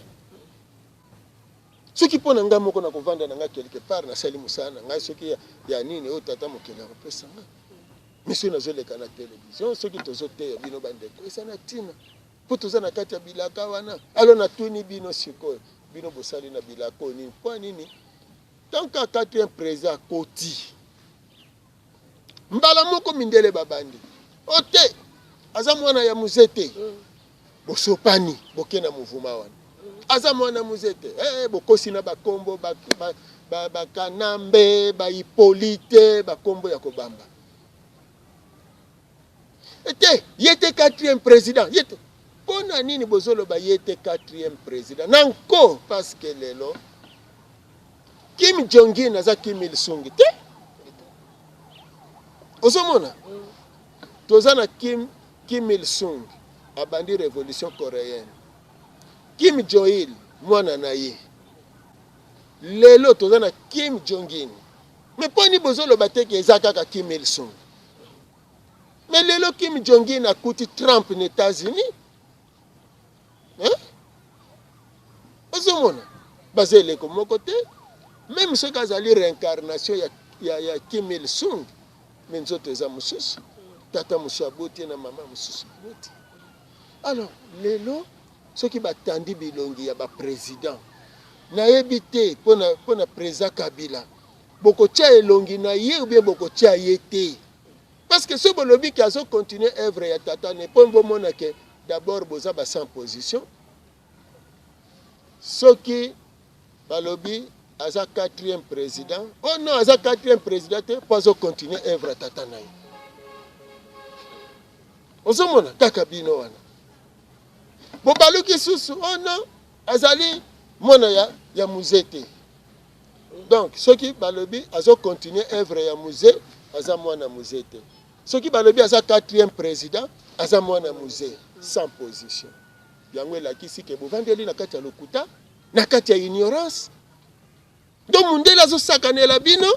soki mpona nga moko na kovanda na nga quelque part nasali mosala na ngai soki ya nini oyo tata mokili akopesa nga miso nazoleka na télévision soki tozoteya bino bandeko eza na ntina mpo toza na kati ya bilaka wana alo natuni bino sikoyo bino bosali na bilaka oyo nini mpo nini tant que 4e président akoti mbala moko mindele babandi ote aza mwana ya muzete bosopani bokena mouvement wana aza mwana muzete bokosi na bakombo bakanambe bahipolite bakombo ya kobamba ete yete 4e président yete pona nini bozoloba yete 4e président nanko parce que lelo Kim Jong-un aza Kim Il-sung te ozomona toza na Kim Il-sung abandi révolution coréenne Kim Jong-il mwana na ye lelo toza na Kim Jong-un mais poni bozoloba te ke eza kaka Kim Il-sung mais lelo Kim Jong-un akuti Trump na États-Unis ozomona baza eleko moko te même soki azali réincarnation ya Kim Il-sung me nzoto eza mosusu tata mosusu aboti na mama mosusu aboti alors lelo soki batandi bilongi ya baprésident nayebi te mpona président Kabila bokotia elongi na ye ou bien bokotia ye te parce que so bolobi ki azocontinue œuvre ya tata ne mpo bomona ke d'abord boza sans position soki balobi aza 4e président oh non aza 4e président te mpo azocontinue œuvre ya tata na ye ozomona kaka bino wana bobaluki susu oh non azali mwana ya musée te donc soki balobi azocontinue œuvre ya musée aza mwana musée te soki balobi aza 4e président aza mwana musée sans position yango elakisi ke bovandeli na kati ya lokuta na kati ya ignorance donc mundele azosakanela bino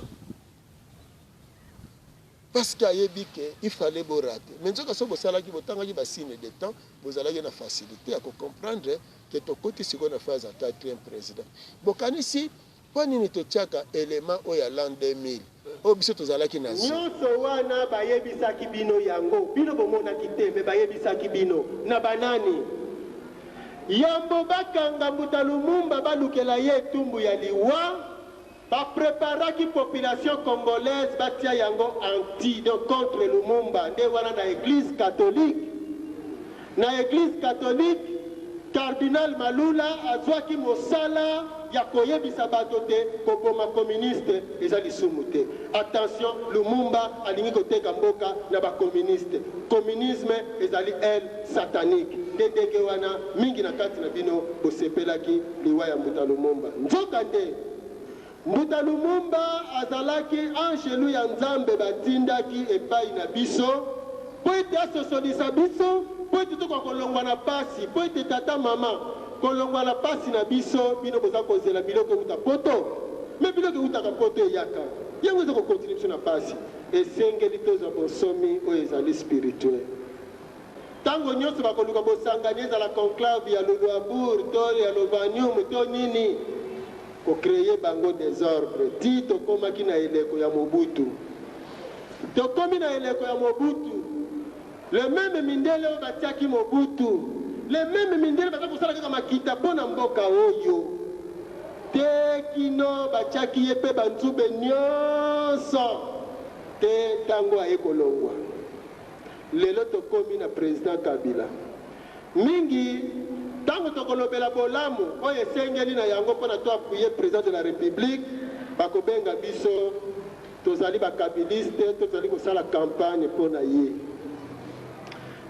parce qu'ayebi ke il fallait borate mais nzoka so bosalaki botangaki basigne de temps bozalaki na facilité ya comprendre ke tokoti sikoyo na phase ya 4e président bokanisi mpo nini totiaka élément oyo ya l'an 2000 oyo biso tozalaki na nyonso wana bayebisaki bino yango bino bomonaki te me bayebisaki bino na banani yambo bakanga Mbuta Lumumba balukela ye etumbu ya liwa bapreparaki population congolaise batia yango anti donc contre Lumumba nde wana na église catholique cardinal Malula azwaki mosala ya koyebisa bato te koboma communiste eza lisumu te attention Lumumba alingi koteka mboka na bacommuniste communisme ezali satanique nde ndenge wana mingi na kati na bino bosepelaki liwa ya Mbuta Lumumba nzoka nde Mbuta Lumumba azalaki angelu ya Nzambe batindaki epai na biso po ete asosolisa biso po ete toka kolongwa na pasi po ete tata mama kolongwa na pasi na biso bino boza kozela biloko euta poto me biloko eutaka poto eyaka yango eza kokontinue biso na pasi esengeli tozwa bosomi oyo ezali spirituel ntango nyonso bakoluka bosangani ezala conclave ya Luluabur to ya Lovanium to nini kokreye bango désordre ti tokomaki na eleko ya Mobutu tokomi na eleko ya Mobutu le même mindele oyo batiaki Mobutu le même mindele baza kosala kaka makita mpo na mboka oyo te kino batiaki ye mpe banzube nyonso te ntango aye kolongwa lelo tokomi na président Kabila mingi ntango tokolobela bolamu oyo esengeli na yango mpona to apuye président de la république bakobenga biso tozali bakabiliste tozali kosala campagne mpo na ye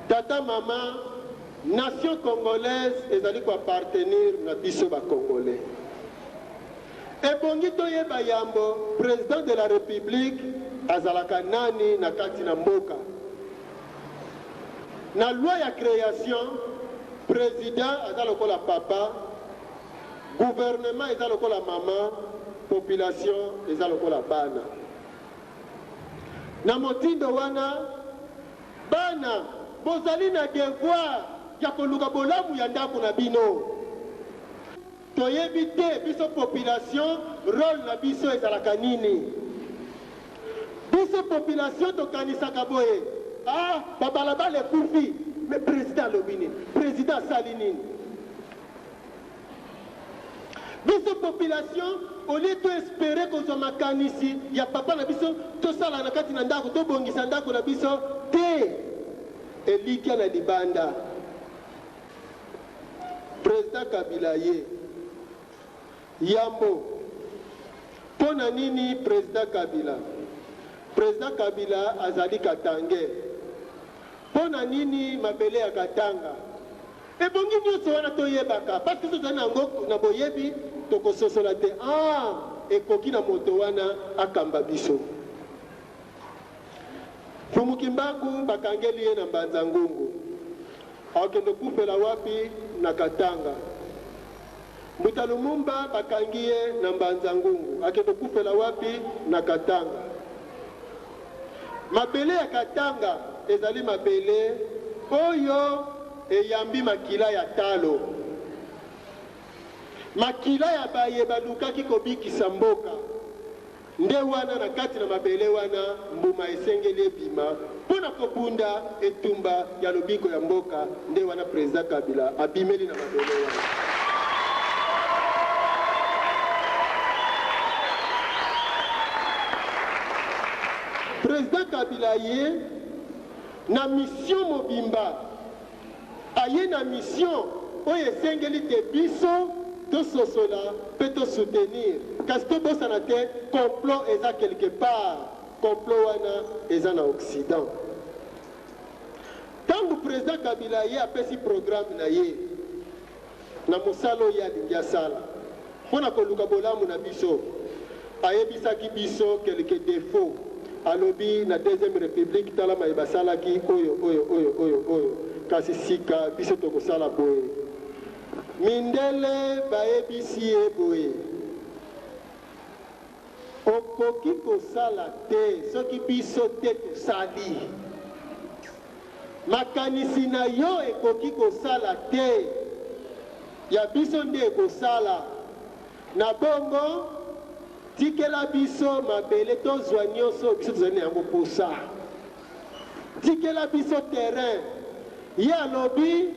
tata mama nation congolaise ezali koappartenir na biso bacongolais ebongi toyeba yambo président de la république azalaka nani na kati na mboka na loi ya création président aza lokola papa gouvernement eza lokola mama population eza lokola bana na motindo wana bana bozali na devoir ya koluka bolamu ya ndako na bino toyebi te biso population rôle na biso ezalaka nini biso population tokanisaka boye babalabala ekufi mais président alobi nini président asali nini biso population au lieu de espérer kozwa makanisi ya papa na biso tosala na kati na ndako tobongisa ndako na biso te elikia na libanda. Président Kabila ye yambo pona nini Président Kabila? Président Kabila azali Katange. Pona nini mabele ya Katanga? Ebongi nyonso wana toyebaka parce que tozali nango na boyebi tokososola te. Ekoki na moto wana akamba biso. Fumukimbangu bakangeli ye na Mbanza Ngungu. Akende kufela wapi? Na Katanga. Mbuta Lumumba bakangi ye na Mbanza Ngungu. Akende kufela wapi? Na Katanga. Mabele ya Katanga ezali mabele oyo eyambi makila ya talo. Makila ya baye balukaki kobikisa mboka. Nde wana na kati na mabele wana mbuma esengeli ebima pona kobunda etumba ya lobiko ya mboka. Nde wana Président Kabila abimeli na mabele wana. Président Kabila ye na mission mobimba aye na mission oyo esengeli te biso tososola pe tosoutenir kasi tobosana te complot eza quelque part, complot wana eza na Occident. Tangu Président Kabila ye apesi programme na ye na mosala oyo alingi asala mpona koluka bolamu na biso ayebisaki biso quelque défaut. Alobi na deuxième république tala mayeba salaki oyo kasi sika biso tokosala boye. Mindele bayebisi ye boye okoki kosala te soki biso te tosali. Makanisi na yo ekoki kosala te ya biso nde ekosala na bongo. Tikela biso mabele tozwa nyonso biso tozali yango posa. Tikela biso terrain. Ye alobi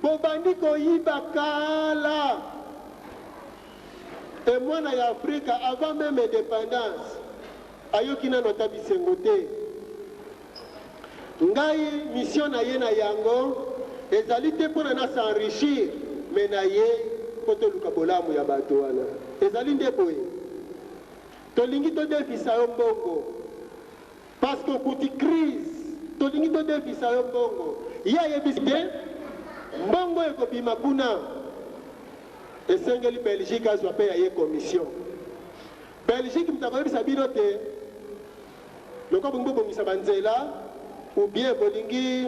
bobandi koyiba kala. Et mwana ya Afrika avant même indépendance ayoki nano ata bisengo te. Ngai mission na ye na yango ezali te mpona na s'enrichir me na ye mpo toluka bolamu ya bato wana. Ezali nde boye tolingi todefisa yo mbongo parce que kuti crise tolingi todefisa yo mbongo ye ayebisi te mbongo ekobima kuna esengeli Belgique azwa mpe aye commission. Belgique mutakoyebisa bino te loko bolingi bobongisa banzela ou bien bolingi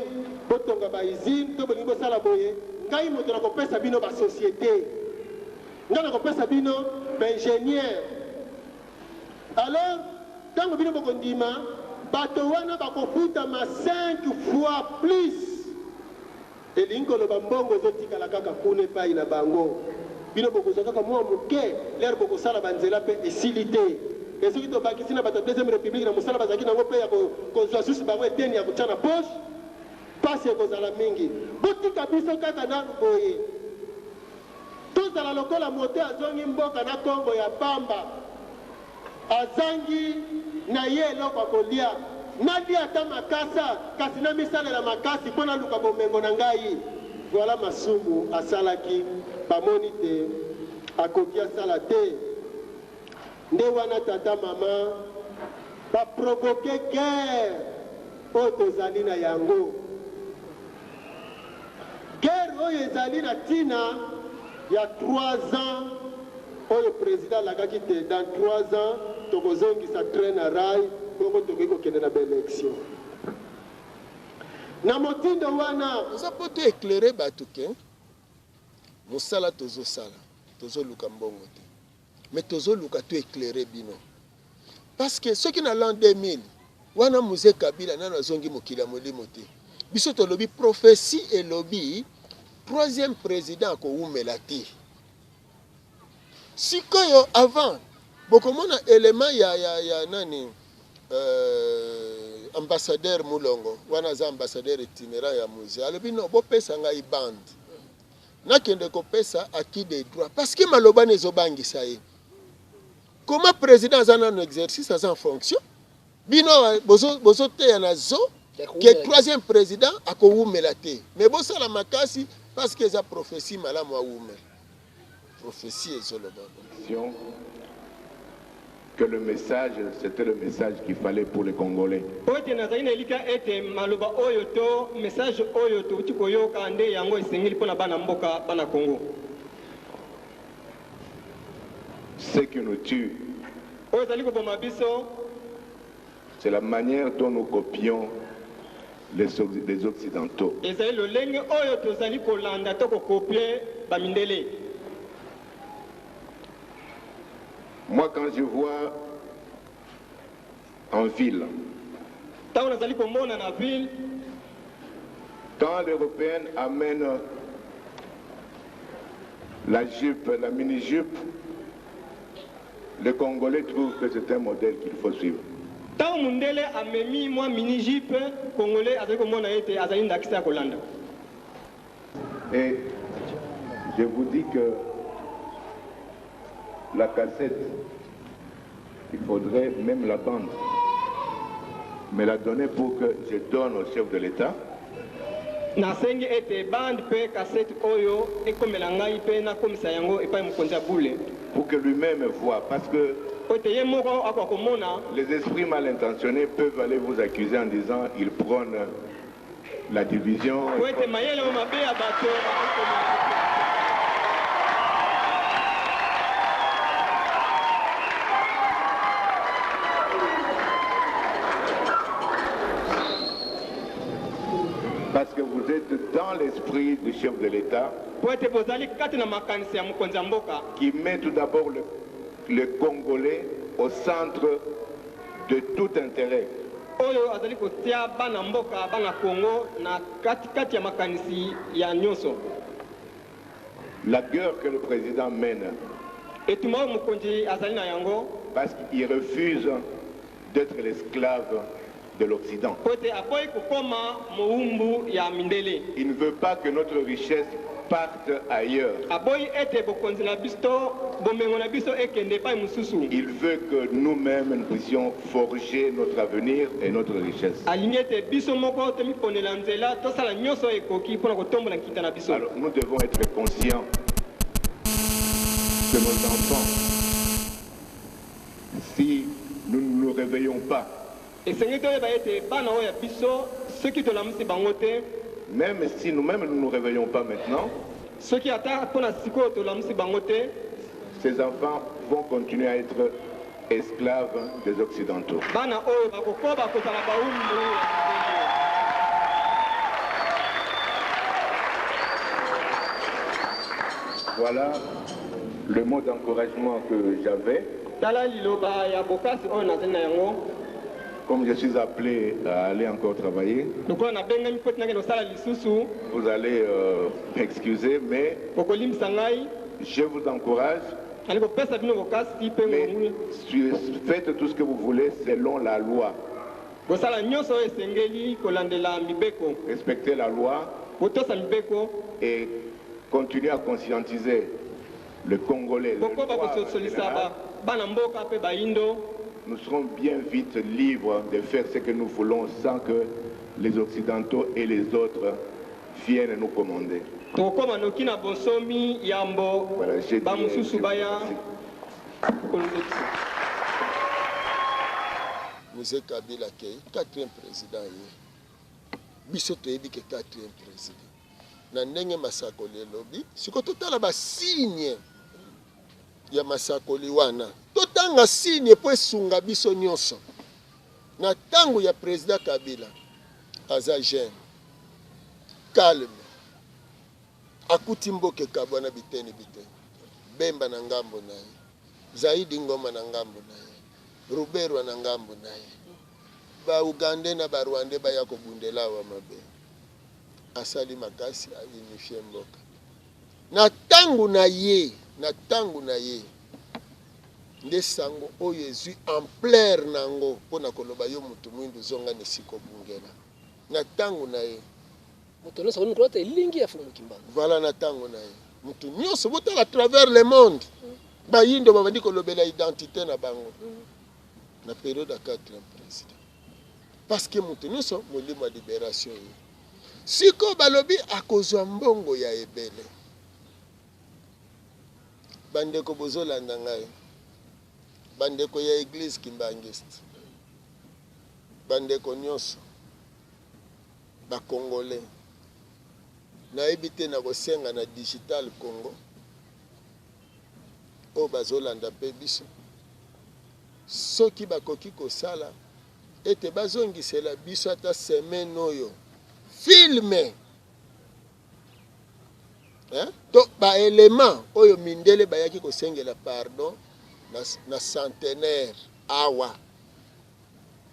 botonga bausine to bolingi bosala boye ngai moto nakopesa bino basociété ngai nakopesa bino baingénieur. Alors, quand vous avez dit Batowana bakofuta ma 5 fois plus. Et l'inko le bambongo zotika la kaka kune pa ina bango. Bino boko zokaka mwa muke, l'air boko sala banzela pe esilité. Et ceux qui ont bakisi na bata deuxième république na musala bazaki na ngope ya ko zoasusi bango eteni ya kuchana poche. Passe ko zala mingi. Botika biso kaka na boye. Tozala lokola mote azongi mboka na Kongo ya pamba. Azangi na ye eloko kolia nadi ata makasa kasi na misala la makasi pona luka bomengo na ngai. Voilà masumu asalaki bamoni te akoki asala te. Nde wana tata mama ba provoquer guerre oyo tozali na yango. Guerre oyo ezali na tina ya 3 ans oyo président lagaki te dans 3 ans tokozongi sa traîne à rail bongo tokoki kokende na baélection na motindo wana oza po to éclairer bato ke mosala tozosala tozoluka mbongo te mais tozoluka to éclairer bino parce que soki na l'an 2000 wana Mzee Kabila nano azongi mokili ya molimo te biso tolobi prophétie elobi 3e président akowumela te sikoyo avant bokomona élément ya nani ambassadeur Mulongo wana za ambassadeur itinérant ya Mzee alobi no bopesa ngai bande nakende kopesa acquis des droits parce que maloba nezobangisa ye. Comment président aza nano exercice aza en fonction bino bozo te na zo que troisième président akowumela te mais bosala makasi parce que eza prophétie malamu awumela prophétie ezoloba que le message, c'était le message qu'il fallait pour les Congolais. Ce qui nous tue, c'est la manière dont nous copions les Occidentaux. Moi, quand je vois en ville, quand l'Européenne amène la jupe, la mini-jupe, les Congolais trouvent que c'est un modèle qu'il faut suivre. Et je vous dis que la cassette, il faudrait même la bande, me la donner pour que je donne au chef de l'État. Pour que lui-même voit, parce que les esprits mal intentionnés peuvent aller vous accuser en disant ils prônent la division. Parce que vous êtes dans l'esprit du chef de l'État qui met tout d'abord le Congolais au centre de tout intérêt. La guerre que le président mène, parce qu'il refuse d'être l'esclave de l'Occident. Il ne veut pas que notre richesse parte ailleurs. Il veut que nous-mêmes nous puissions forger notre avenir et notre richesse. Alors nous devons être conscients que nos enfants, si nous ne nous réveillons pas, même si nous-mêmes ne nous réveillons pas maintenant, ces enfants vont continuer à être esclaves des Occidentaux. Voilà le mot d'encouragement que j'avais. Comme je suis appelé à aller encore travailler, vous allez m'excuser, mais je vous encourage. Mais faites tout ce que vous voulez selon la loi. Respectez la loi et continuez à conscientiser le Congolais. Nous serons bien vite libres de faire ce que nous voulons sans que les Occidentaux et les autres viennent nous commander. Voilà, j'ai dit, Monsieur Kabila Kei, quatrième président. Biso toyebi ke quatrième président. Na ndenge masakoli lobi, siko totala ba signe ya masakoli wana. Totanga signe po esunga biso nyonso. Na tango ya président Kabila, aza jeune, calme. Akuti mboke kabwana biteni. Bemba na ngambo na ye. Zaidi Ngoma na ngambo na ye. Ruberwa na ngambo na ye. Ba Uganda na ba Rwanda ba yako bundela wa mabe. Asali makasi a unifie mboka. Na tangu na ye. Nde sango oyo ezwi ampleur nango pona koloba yo mutu mwindu zonga nesiko bungela. Na tangu na ye. moto nyonso akoni kolata elingi ya fumuki mbango. Voilà na ntango na ye moto nyonso botala à travers le monde bayindo babandi kolobela identité na bango na période ya 4e président parce que moto nyonso molimo ya libération ye siko balobi akozwa mbongo ya ebele bandeko bozolanda ngai bandeko ya église Kimbangiste bandeko nyonso bakongolais nayebi te na kosenga na digital Congo oyo bazolanda mpe biso soki bakoki kosala ete bazongisela biso ata semaine oyo filme to baélément oyo mindele bayaki kosengela pardon na centenaire awa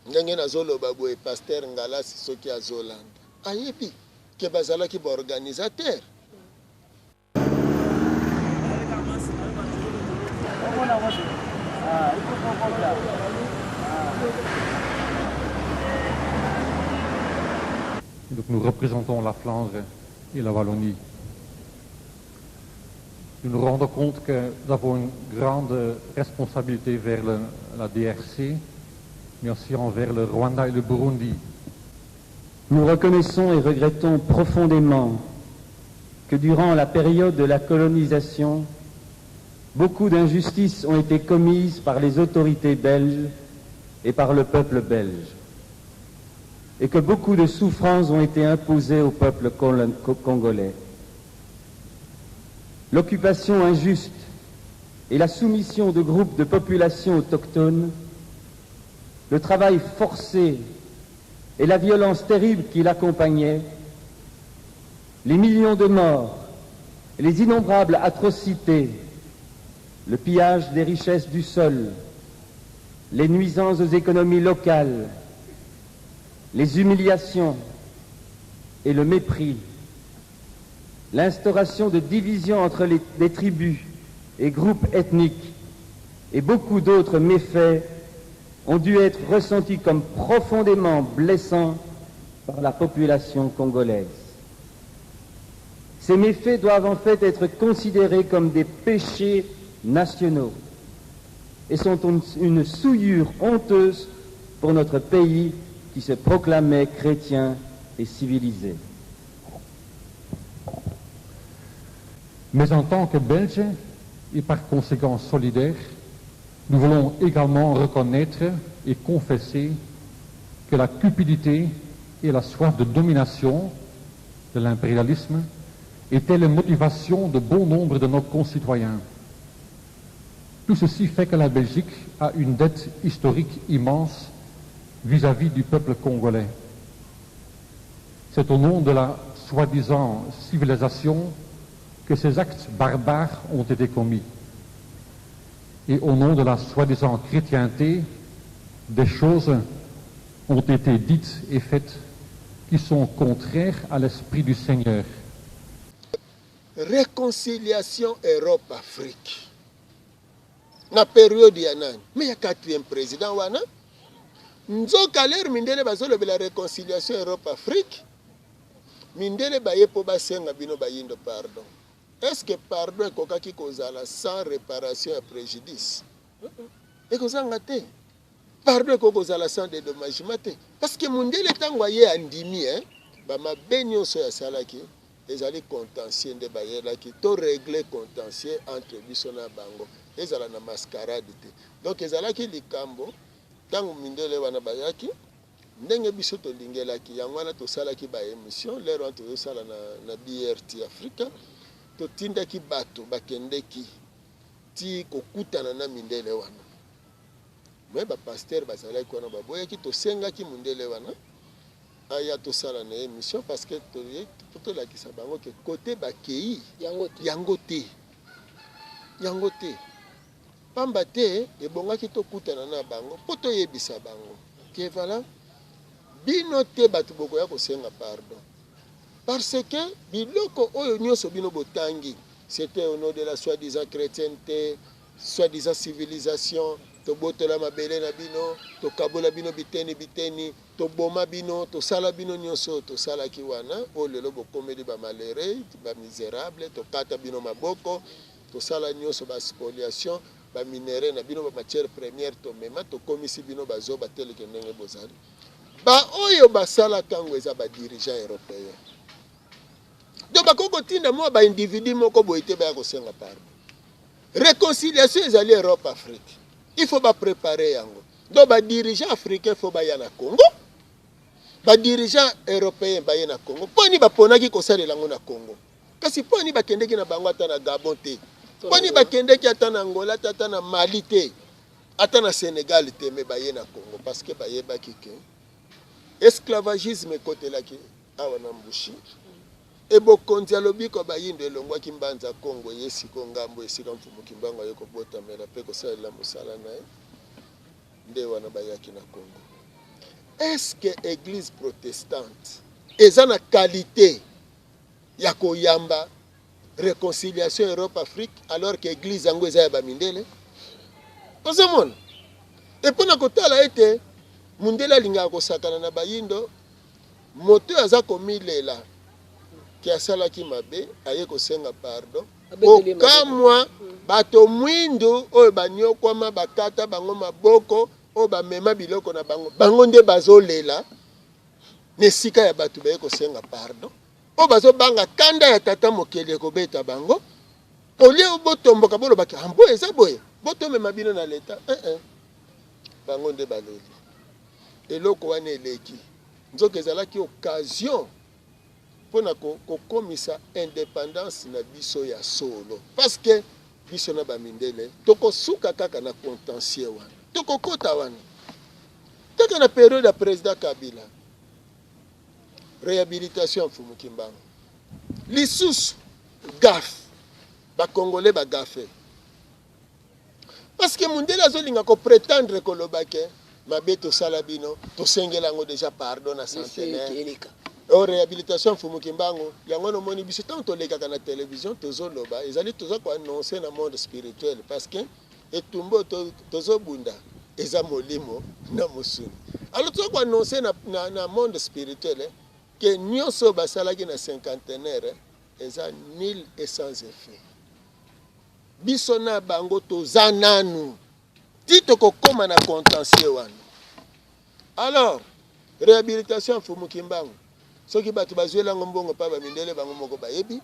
ndenge nazoloba boye paster Ngalasi soki azolanda ayebi ke bazalaki baorganisateur Donc nous représentons la Flandre et la Wallonie. Nous nous rendons compte que nous avons une grande responsabilité vers la DRC, mais aussi envers le Rwanda et le Burundi. Nous reconnaissons et regrettons profondément que durant la période de la colonisation, beaucoup d'injustices ont été commises par les autorités belges et par le peuple belge, et que beaucoup de souffrances ont été imposées au peuple congolais. L'occupation injuste et la soumission de groupes de populations autochtones, le travail forcé et la violence terrible qui l'accompagnait, les millions de morts, les innombrables atrocités, le pillage des richesses du sol, les nuisances aux économies locales, les humiliations et le mépris, l'instauration de divisions entre les tribus et groupes ethniques et beaucoup d'autres méfaits ont dû être ressentis comme profondément blessants par la population congolaise. Ces méfaits doivent en fait être considérés comme des péchés nationaux et sont une souillure honteuse pour notre pays qui se proclamait chrétien et civilisé. Mais en tant que Belges, et par conséquent solidaires, nous voulons également reconnaître et confesser que la cupidité et la soif de domination de l'impérialisme étaient les motivations de bon nombre de nos concitoyens. Tout ceci fait que la Belgique a une dette historique immense vis-à-vis du peuple congolais. C'est au nom de la soi-disant civilisation que ces actes barbares ont été commis. Et au nom de la soi-disant chrétienté, des choses ont été dites et faites qui sont contraires à l'esprit du Seigneur. Réconciliation Europe-Afrique. Na période ya nani? Mais il y a 4e président wana. Nzoka l'air mindele bazolo la réconciliation Europe-Afrique. Mindele baye po basenga bino bayindo pardon. Est-ce que pardon est kokaki kozala sans réparation et préjudice? Et kozanga te. Pardon est kozala sans dédommagement te. Parce que mondele tango aye andimi ba mabenyo so ya salaki ezali contentieux nde bayelaki to régler contentieux entre biso na bango ezala na mascarade te. Donc ezalaki likambo tango mindele wana bayaki ndenge biso to lingelaki yango wana to salaki ba émission lero to sala na BRT Africa. Totindaki bato bakendeki ti kokutana na mindele wana me bapaster bazalaki wana baboyaki tosengaki mindele wana aya tosala na émission parce que tolakisa bango ke kote bakei yango te pamba te ebongaki tokutana na bango mpo toyebisa bango ke vala bino te bato bokoya kosenga pardon. Parce que biloko oyo nyonso bino botangi, c'était au nom de la soi-disant chrétienté, soi-disant civilisation, tobotola mabele na bino, tokabola bino biteni, toboma bino, tosala bino nyonso, tosalaki wana, o lelo bokomeli ba malheureux, ba misérable, tokata bino maboko, tosala nyonso ba spoliation, ba minere na bino ba matière première tomema, tokomisi bino bazo bateleke ndenge bozali. Ba oyo basala kango eza ba dirigeant européen. Donc bakoko tinda mo ba individu moko boite ba kosenga pardon. Réconciliation ezali Europe Afrique. Il faut pas préparer yango. Donc ba dirigeant africain faut ba yana Congo. Ba dirigeant européen ba yana Congo. Poni ba ponaki ko salela ngo na Congo. Kasi poni ba kendeki na bango ata na Gabon te. Poni ba kendeki ata na Angola ata na Mali te. Ata na Sénégal te me ba yana Congo parce que ba yeba kike. Esclavagisme côté là ki awana mbushi. E bokonzi alobi ko bayindo elongwa kimbanza Congo yesi ko ngambo esika mfumu kimbango yeko bota mela pe ko salela musala nae nde wana bayaki na Congo. Est-ce que église protestante eza na qualité ya koyamba réconciliation Europe Afrique alors que église yango eza ya bamindele? Ozomona e pona kotala ete mundele alingaka kosakana na bayindo moto aza komilela ki asalaki mabe aye kosenga pardon okamwa bato mwindu oyo banyokwama bakata bango maboko oyo bamema biloko na bango bango nde bazolela nesika ya bato baye kosenga pardon oyo bazobanga kanda ya tata mokili ekobeta bango olie botomboka bolobaki ambo eza boye botomema bino na leta bango nde baleli eloko wana eleki nzoka ezalaki occasion pona kokomisa indépendance na biso ya solo parce que biso na bamindele tokosuka kaka na contentieux wana tokokota wana kaka na période ya président Kabila réhabilitation ya mfumu Kimbangu lisusu gaffe bakongole bagaffe parce que mundele azolinga koprétendre kolobake mabe tosala bino tosengela yango déjà pardon na centenaire o réhabilitation mfumu Kimbangu yango nomoni biso tant tolekaka na télévision tozoloba ezali toza ko annoncer na monde spirituel parce que etumbo tozobunda eza molimo na mosuni alors toza ko annoncer na monde spirituel que nyonso basalaki na cinquantenaire eza nul et sans effet biso na bango toza nanu ti tokokoma na contentieux wana. Alors réhabilitation mfumu Kimbangu soki bato bazwela mbongo pa bamindele bango moko bayebi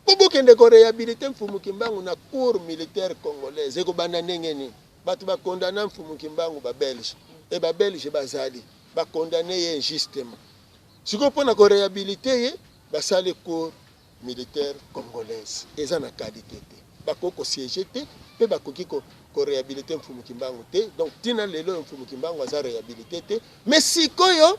bobokende ko réhabiliter mfumu Kimbangu na cour militaire congolaise ekobanda ndenge nini bato bakondana mfumu Kimbangu babelge e babelge bazali bakondane ye injustement siko mpona ko réhabiliter ye basali cour militaire congolaise eza na qualité te bakoko siéger te pe bakoki ko réhabiliter mfumu Kimbangu te donc tina lelo mfumu Kimbangu aza réhabiliter te mais sikoyo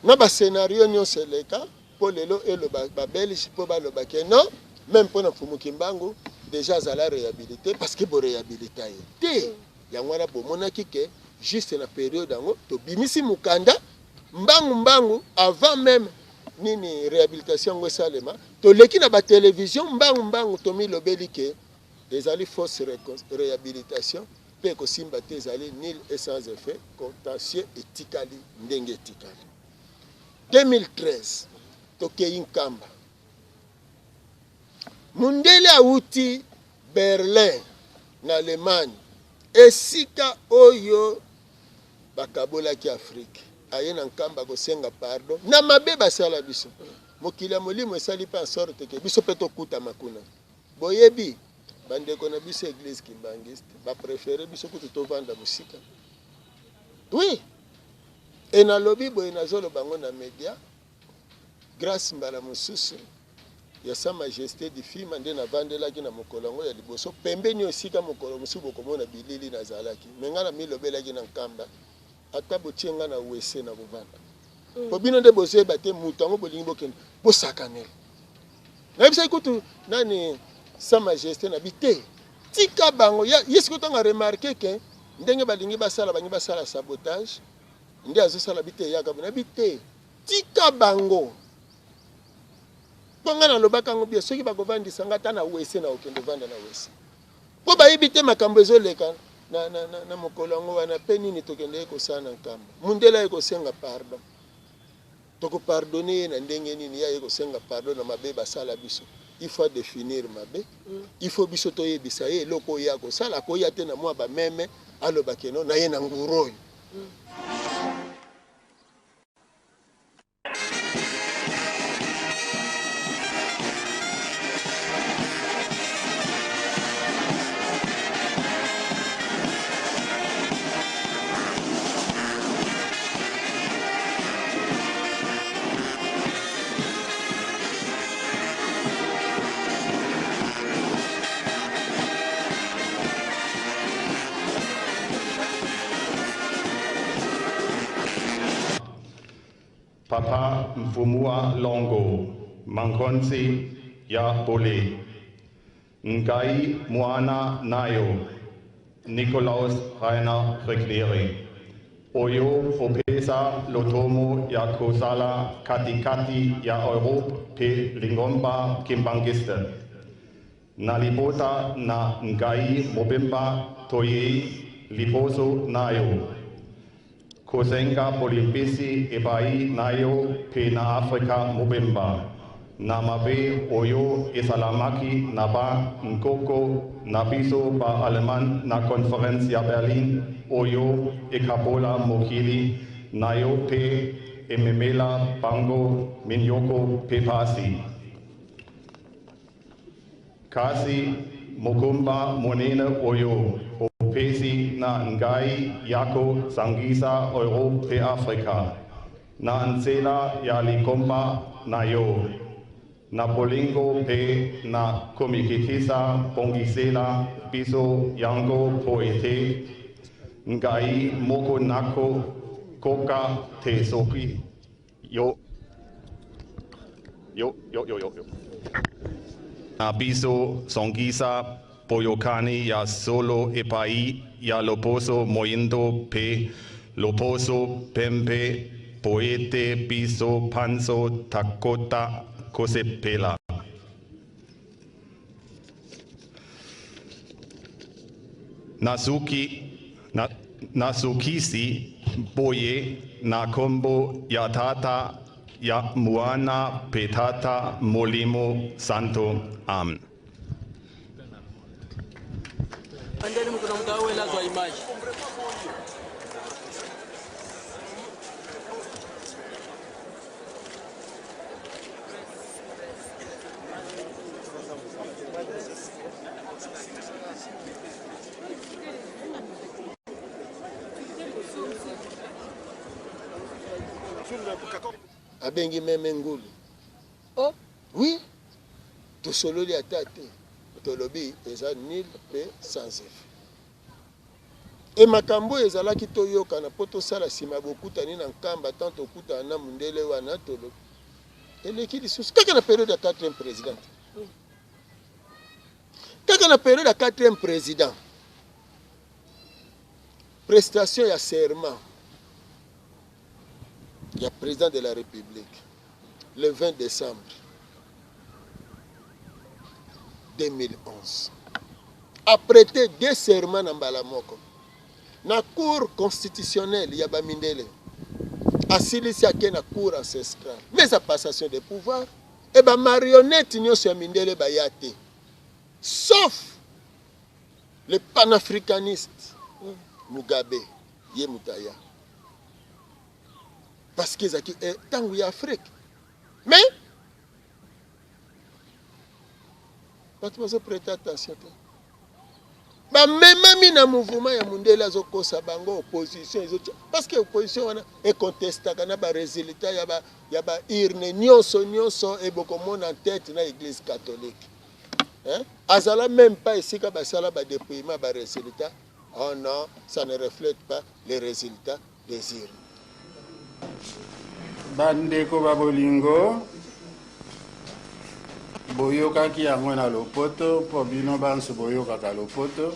na ba scénario nyonso eleka po lelo elo ba belge po baloba ke non même pour mfumu Kimbangu déjà azala réhabilité parce que bo réhabilita ye te yango wana bomonaki ke juste na période yango tobimisi mukanda mbangu avant même nini réhabilitation ngo esalema toleki na ba télévision mbangu tomilobeli ke ezali fausse réhabilitation pe kosimba te ezali nul et sans effet contentieux etikali ndenge etikali. 2013 tokei Nkamba mundele auti Berlin na Allemagne esika oyo bakabolaki Afrique aye na Nkamba kosenga pardon na mabe basala biso mokili ya molimo esali pa en sorte ke biso pe tokuta makuna boyebi bandeko na biso église kimbangiste ba préféré biso kutu tovanda musika oui et na lobby boye nazolo bango na média grâce mbala mosusu ya sa majesté du film nde na vandelaki na mokolo yango ya liboso pembeni osika mokolo mosusu bokomona bilili nazalaki menga na milobelaki na Nkamba ata botienga na wese na kovanda po bino nde bozoyeba te mutu yango bolingi bokende bosakanela nayebisaki kutu nani sa majesté na bite tika bango yesu kotanga remarqué ke ndenge balingi basala bangi basala sabotage nde azosala bite yaka na bite tika bango ponga na lobaka yango bia soki bakovandisa nga ata na wese na okende vanda na wese po bayebi te makambo ezoleka na mokolo yango wana mpe nini tokende kosala na nkamba mundele ayekosenga pardon tokopardone ye na ndenge nini ye ayekosenga pardon na mabe basala biso il faut définir mabe il faut biso toyebisa ye eloko oyo akosala akoya te na mwa bameme alobake no na ye na nguru oyo Papa Mfumua Longo, Mankonsi Ya Pole, Ngai Moana Nayo, Nikolaus Rainer Rekleri, Oyo Opesa Lotomo Ya Kosala Katikati Ya Europe Pe Lingomba Kimbangiste, Nalibota Na Ngai Mobimba Toye Liposo Nayo, Kosenga Polimpisi Ebai Nayo Pe na Afrika Mobimba Namabe Oyo Esalamaki Naba Nkoko Nabiso Ba Aleman Na Konferenz ya Berlin Oyo Ekabola Mokili Nayo Pe Ememela Bango Minyoko Pe Pasi Kasi Mokumba Monene Oyo Pesi na Ngai Yako Sangisa Europe pe Afrika na Nsela ya Likomba na yo na Bolingo pe na Komikitisa Pongisela Biso Yango Poete Ngai Moko Nako Koka Te Soki yo na Biso Songisa Poyokani ya solo epai ya Loposo Moindo pe Loposo Pempe Poete Piso Panso Takota Kosepela Nasukisi Boye na Kombo ya Tata ya Muana Petata Molimo Santo Amen. Andeni mkono mtawe la zwa image. Abengi meme ngulu. Oh, oui. Tosololi atate. Tolobi eza nil pe sans effet. E makambo ezalaki toyoka na poto sala sima bokutani na nkamba tant okuta na mundele wana tolobi. Eleki lisusu kaka na période ya 4e président. Kaka na période ya 4e président. Prestation ya serment ya président de la République le 20 décembre 2011. A prêté 2 serments na mbala moko. Na cour constitutionnelle ya Bamindele. Asilisi ake na cour ancestrale. Mais sa passation de pouvoir et ba marionnette nyonso ya Mindele ba yate. Sauf le panafricaniste Mugabe Yemutaya. Parce qu'ils ont tangu ya Afrique. Mais pas de prêter attention. Ba même na mouvement ya Mundele azokosa bango opposition parce que opposition wana e contesta kana ba résultat ya ba irne nyonso e bokomona en tête na église catholique. Hein? Azala même pas ici ka ba sala ba dépouillement ba résultat. Oh non, ça ne reflète pas les résultats des urnes. Bandeko babolingo boyokaki yango na lopoto po bino banso boyokaka lopoto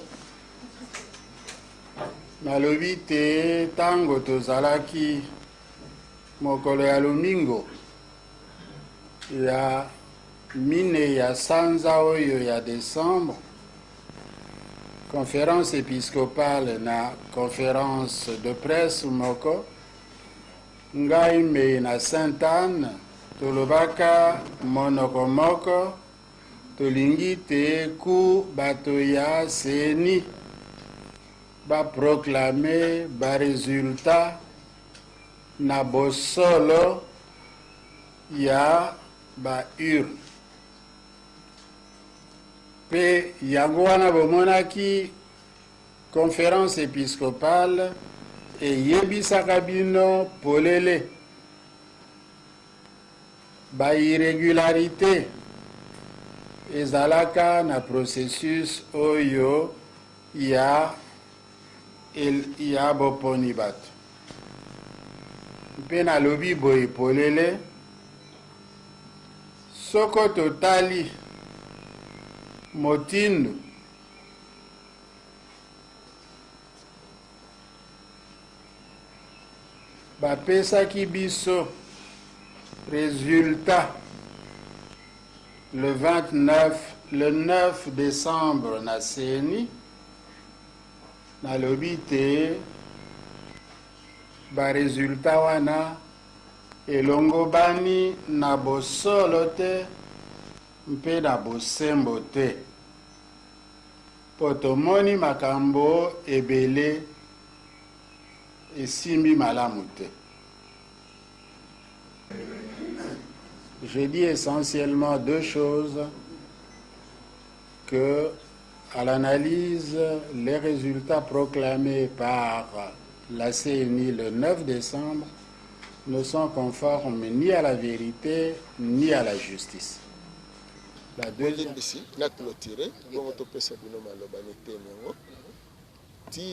nalobi te tango tozalaki mokolo ya lomingo ya mine ya sanza oyo ya décembre conférence épiscopale na conférence de presse moko ngai mei na Sainte Anne tolobaka monoko moko tolingi te ku bato ya seni baproclame baresultat na bosolo ya baurne pe yango wana bomonaki conférence épiscopale eyebisaka bino polele bairrégularité ezalaka na processus oyo ya boponi bato mpe nalobi boye polele soko totali motindo bapesaki biso résultat le 9 décembre na seni nalobi te baresultat wana elongobani na bosolo te mpe na bosembo te po tomoni makambo ebele esimbi malamu te. Je dis essentiellement deux choses que, à l'analyse, les résultats proclamés par la CNI le 9 décembre ne sont conformes ni à la vérité ni à la justice. La deuxième...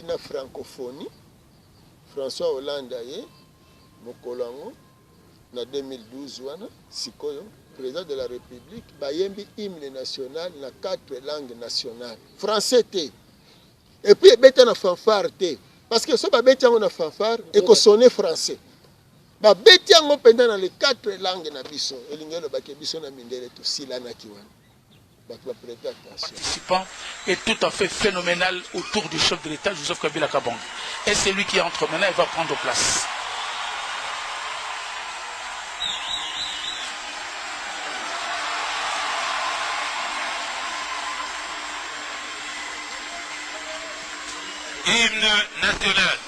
na francophonie François Hollande aye mokolango na 2012 wana sikoyo président de la République bayembi hymne national na 4 langues nationales français te et puis beta na fanfare te parce que so ba beti yango na fanfare et ko sonner français ba beti yango pendant dans les 4 langues na biso elingelo baké biso na mindele to silana ki wana. Participant est tout à fait phénoménal autour du chef de l'État, Joseph Kabila Kabongo. Et c'est lui qui entre maintenant et va prendre place. Hymne national.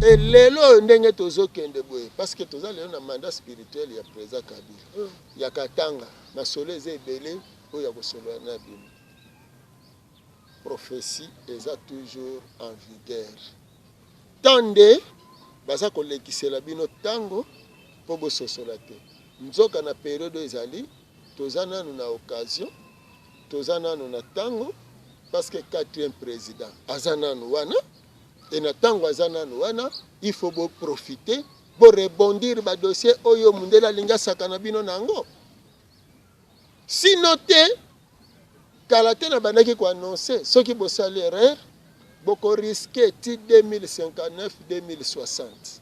Et lelo ndenge tozokende boye parce que toza lelo na mandat spirituel ya président Kabila ya katanga na soleze ebele oyo ya kosolola na bino prophétie eza toujours en vigueur tande baza kolekisela bino tango po bososola te nzoka na période ezali toza nanu na occasion toza nanu na tango parce que 4e président aza nanu wana et na tango aza nanu wana il faut bo profiter bo rebondir ba dossier oyo mundela linga sakana bino nango sinon te kala te na bandaki ko annoncer soki bo sali erreur boko risquer ti 2059 2060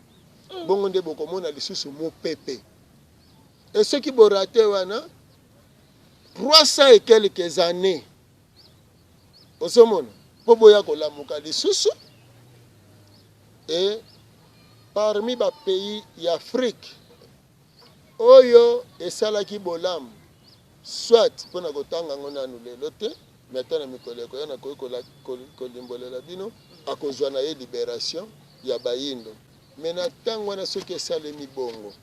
bongo nde boko mona lisusu mo pepe et soki bo raté wana 300 et quelques années osomona po boya kolamuka lisusu. Et parmi les pays d'Afrique, oyo esalaki bolamu soit mpona kotanga ngo nanu lelo te me ata na mikolo ekoya na koki kolimbolela bino akozwa na ye libération ya bayindo me na ntango wana soki esalemi bongo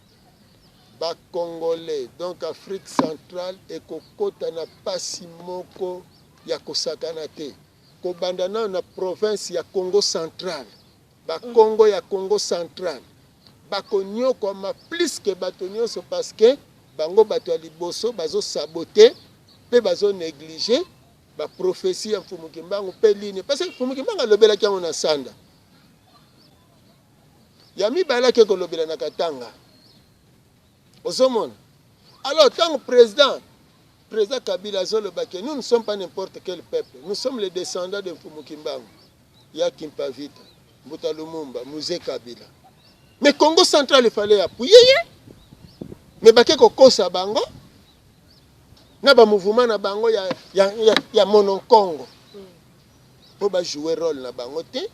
bacongolais donc Afrique centrale ekokota na pasi moko ya kosakana te kobanda nao na province ya Congo central bakongo ya Congo central bakonyokoma plus ke bato nyonso parce que bango bato ya liboso bazosabote mpe bazonéglige baprophétie ya Mfumu Kimbangu mpe line parce que Mfumu Kimbangu alobelaki yango na sanda ya mibale ake kolobela na Katanga ozomona alors tant président Kabila azolobaki nous ne sommes pas n'importe quel peuple nous sommes les descendants de Mfumu Kimbangu ya Kimpavita Mbuta Lumumba Musée Kabila mais Congo central il fallait appuyer mais bake kokosa bango na ba mouvement na bango ya mononkongo po ba jouer rôle na bango te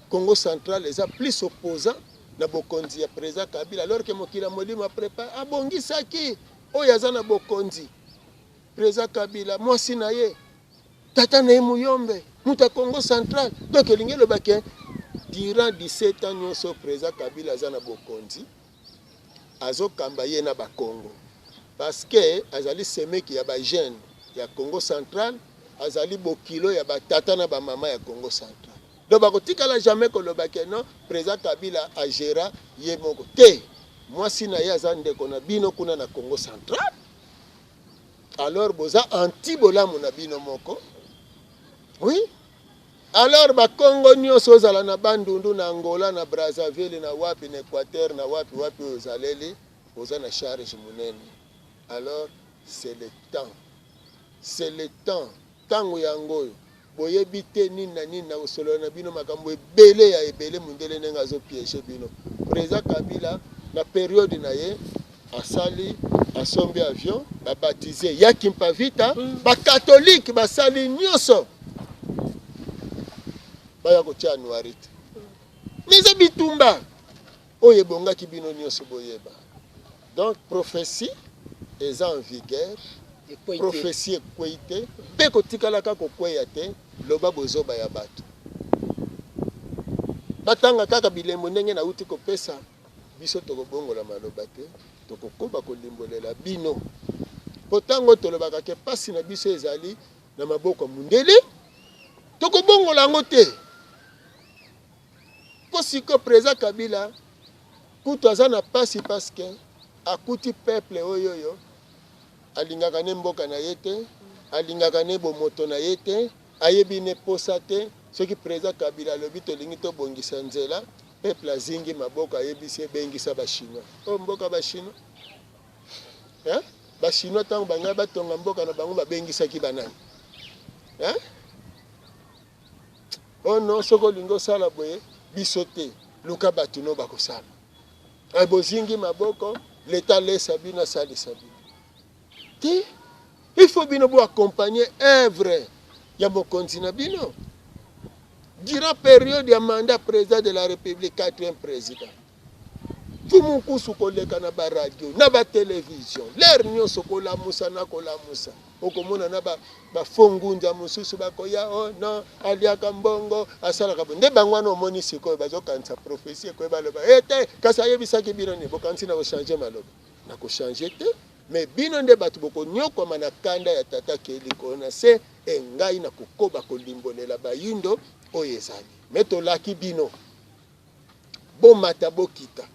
Congo central les a plus opposants na bokonzi ya président Kabila alors que mokila molimo a préparé abongisaki oyo aza na bokonzi président Kabila mwasi na ye tata na ye Muyombe muta Congo central donc elingi lobaki durant 17 ans nyonso président Kabila aza na bokonzi azokamba ye na bakongo parce que azali semeki ya ba jeune ya Congo central azali bokilo ya batata na ba mama ya Congo central donc bakotikala jamais kolobaki non président Kabila agera ye moko te mwasi na ye aza ndeko na bino kuna na Congo central alors boza anti bolamu na bino moko oui alors bakongo nyonso ozala na bandundu na Angola na Brazzaville na wapi na Équateur na wapi ozaleli oza na charge munene alors c'est le temps tango yango boyebi te nini na nini na kosolola na bino makambo ebele ya ebele mundele ndenge azopiége bino président Kabila na période na ye asombi avion babaptize ya Kimpavita bakatholike basali nyonso baya kotia noirite miza bitumba oyo ebongaki bino nyonso boyeba donc prophétie est en vigueur prophétie ekwei te mpe kotikalaka kokweya te loba bozoba ya bato batanga kaka bilembo ndenge nauti kopesa biso tokobongola maloba te tokokoba kolimbolela bino po ntango tolobaka ke pasi na biso ezali na maboko ya mundele tokobongola yango te po siko président Kabila kutu aza na pasi parce que akuti peuple oyoyo alingaka ne mboka na ye te alingaka ne bomoto na ye te ayebi ne posa te soki président Kabila alobi tolingi tobongisa nzela peuple azingi maboko ayebisi ebengisa bachinois o mboka bachinois bachinois ntango bangai batonga mboka na bango babengisaki banani o non soki olingi osala boye biso te luka bato no bakosala bozingi maboko leta lesa bino asalisa bino te il faut bino bo accompagner œuvre ya mokonzi na bino durant période ya mandat président de la République 4e président fumu kusu koleka na ba radio na ba télévision l'air nyonso kolamusa na kolamusa okomona na ba fongunza mususu bakoya oh non aliaka mbongo asalaka nde bangwana omoni sikoyo bazokanisa prophétie ko baloba ete kasa yebisaki bino ne bokanisi na ko changer maloba na ko changer te mais bino nde bato bokonyokoma na kanda ya tata keliko na se engai na kokoba kolimbolela bayindo oyo ezali me tolaki bino bomata bokita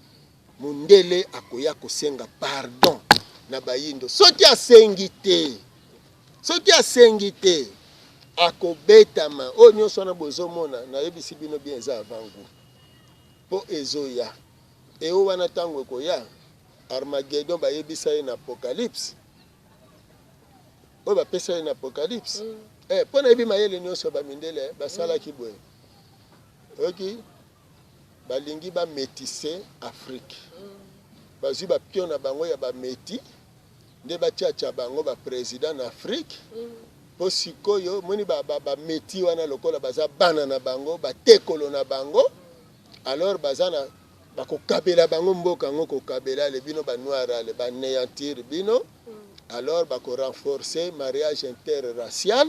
mundele akoya kosenga pardon na bayindo soki asengi te akobetama oyo nyonso wana bozomona nayebisi bino bien eza avangu mpo ezoya eo wana ntango ekoya Armageddon bayebisa ye na apocalypse oyo bapesa ye na apocalypse mpo nayebi mayele nyonso bamindele basalaki boye oki balingi bamétisse Afrique bazwi bapio na bango ya bameti nde batiatia bango baprésident na Afrique mpo sikoyo moni bameti wana lokola baza bana na bango batekolo na bango alors baza bakokabela bango mboka ngo kokabela le bino ba noir le ba néantir bino. Alors bako renforcer mariage interracial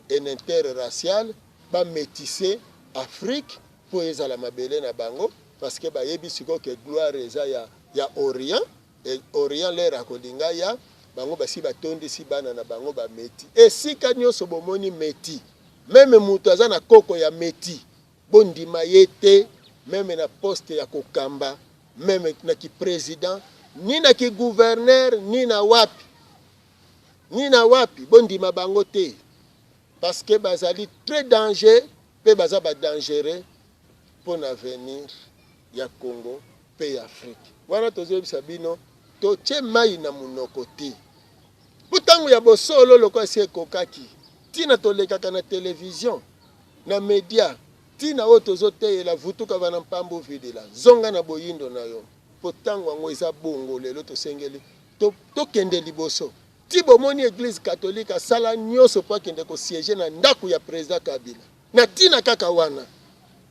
et interracial ba métisser Afrique pour ezala mabele na bango parce que ba yebi siko que gloire eza ya Orient et Orient l'air akolinga ya bango basi batondi si bana na bango ba meti et si kanyoso bomoni meti même mutu aza na koko ya meti bondima yete même na poste ya kokamba même na ki président ni na ki gouverneur ni na wapi bondima bango te parce que bazali très danger pe baza ba dangereux pour l'avenir ya Congo pe ya Afrique wana tozo bisabino to che mai na munoko te butangu ya bosolo lokwa se kokaki tina tolekaka na télévision na média tina otozo te la vutuka bana mpambo videla zonga na boyindo na yo potangu ngo eza bongo lelo to sengeli to kende liboso ti bomoni église catholique asala nyoso po kende ko siéger na ndaku ya président Kabila na tina kaka wana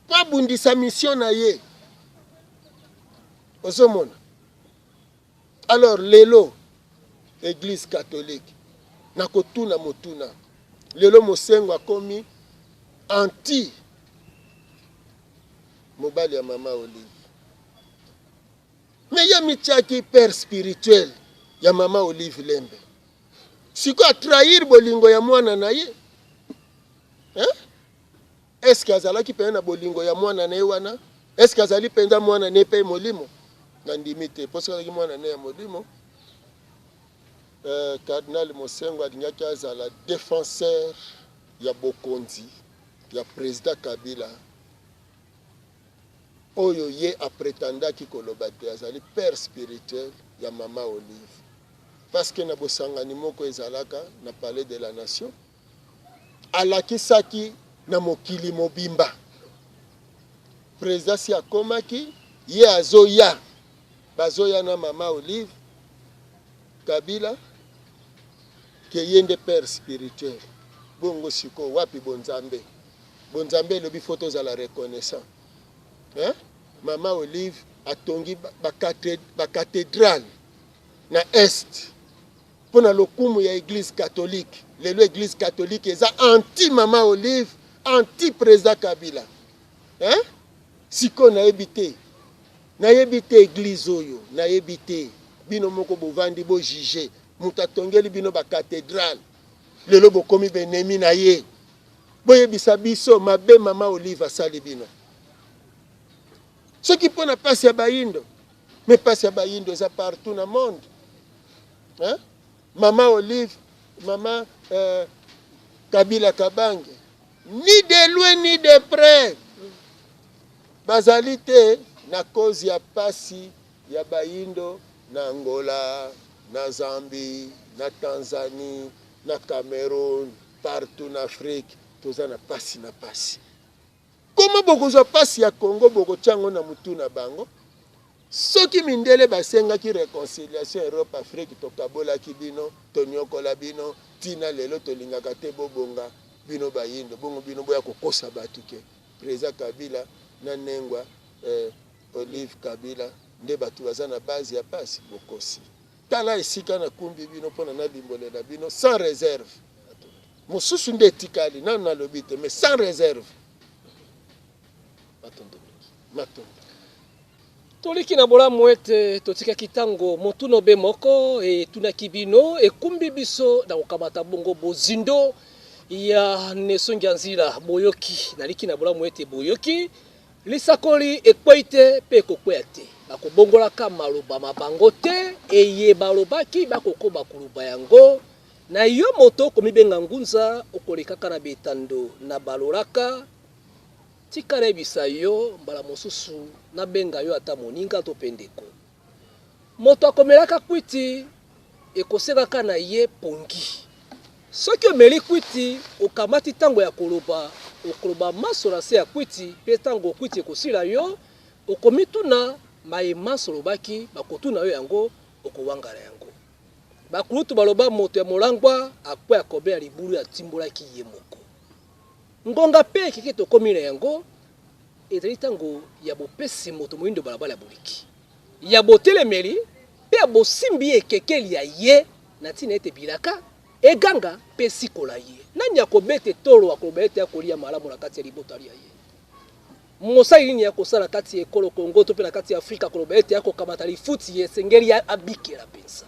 pa bundisa mission na ye osomona. Alors lelo église catholique na kotuna motuna lelo mosengo akomi anti mobali ya mama Olive mais ya mitiaki père spirituel ya mama Olive Lembe siko a trahir bolingo ya mwana na ye est-ce que azalaki pe na bolingo ya mwana na ye wana est-ce que azali penza mwana ne pe molimo na ndimite parce que mwana na ya molimo cardinal Mosengo alingaki azala défenseur ya bokonzi ya président Kabila oyo ye apretendaki koloba te azali père spirituel ya mama Olive parce que na bosangani moko ezalaka na palais de la nation alakisaki na mokili mobimba président si akomaki ye azoya bazoya na mama Olive Kabila ke yende père spirituel bongo siko wapi bonzambe lobi photos à la reconnaissance mama Olive atongi ba cathédrale na est pour na lokumu ya église catholique lelo église catholique eza anti mama Olive anti président Kabila siko na yebite église oyo na yebite bino moko bovandi bo juger muta tongeli bino ba cathédrale lelo bokomi benemi na ye boyebisa biso mabe mama Olive asali bino ce qui pona passe ya bayindo mais passe ya bayindo eza partout na monde mama Olive mama Kabila Kabange ni de loin ni de près bazali te na cause ya pasi ya bayindo na Angola na Zambie na Tanzanie na Cameroun partout na Afrique toza na pasi comment bokozwa pasi ya Congo bokotiango na mutu na bango soki mindele basengaki réconciliation Europe Afrique tokabolaki bino tonyokola bino tina lelo tolingaka te bobonga bino bayindo bongo bino boya kokosa batu ke président Kabila na nengwa Olive Kabila nde batu baza na base ya pasi bokosi tala esika na kumbi bino pona na limbolela bino sans réserve mosusu nde etikali nanu nalobi te mais sans réserve matondo toliki na bolamu ete totikaki ntango motuno be moko etunaki bino ekumbi biso na kokamata bongo bozindo ya nesongi ya nzila boyoki naliki na bolamu ete boyoki lisakoli ekwei te mpe ekokweya te bakobongolaka maloba mabango te eye balobaki bakokoba koluba yango na yo moto okomibenga ngunza okolekaka na betando na balolaka tika rebisa yo mbala mosusu na benga yo ata moninga to pendeko moto akomelaka kwiti ekosekaka na ye pongi soki omeli kwiti okamati tango ya okoloba masola se ya kwiti pe tango kwiti ekosila yo okomituna maye masolo baki bakotuna yo yango okowangala yango bakulutu baloba moto ya molangwa akwe akobe ya libulu ya timbolaki ye moko ngonga pe kiki tokomi na yango ezali tango ya bopesi moto moyindo balabala boliki ya botelemeli pe ya bosimbi ekekeli ya ye na ntina ete bilaka eganga pe sikola ye nani akobete tolo akoloba ete akolia malamu na kati ya libota lia ye mosali nini akosala kati ya ekolo Kongo to pe na kati ya Afrika akoloba ete akokamata lifuti ye esengeli abikela mpenza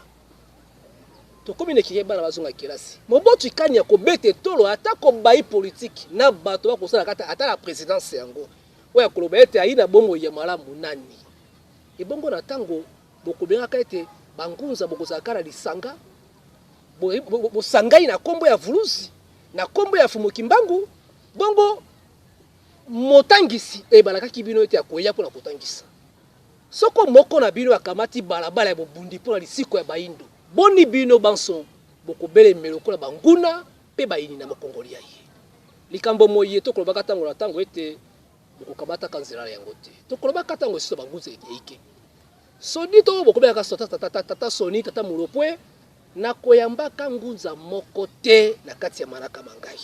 tokomi nekike bana bazonga kelasi mobotu ikani akobete tolo ata kobai politiki na bato bakosala kata ata la présidence yango oyo akoloba ete ayi na bongo ya malamu nani ebongo na tango bokobengaka ete bangunza bokozalaka na lisanga bosangai na kombo ya vuluzi na kombo ya fumuki mbangu bongo motangisi ebalakaki bino ete akoya mpona kotangisa soko moko na bino akamati balabala ya bobundi mpona lisiko ya bayindo boni bino banso bokobelemela lokola banguna mpe bayini na mokongoli ya ye likambo moye tokolobaka ntango na ntango ete bokokamataka nzela yango te tokolobaka ntango esiso bangunza eike soni to bokobelaka so tata soni tata mulopwe na koyambaka ngunza moko te na kati ya manaka mangai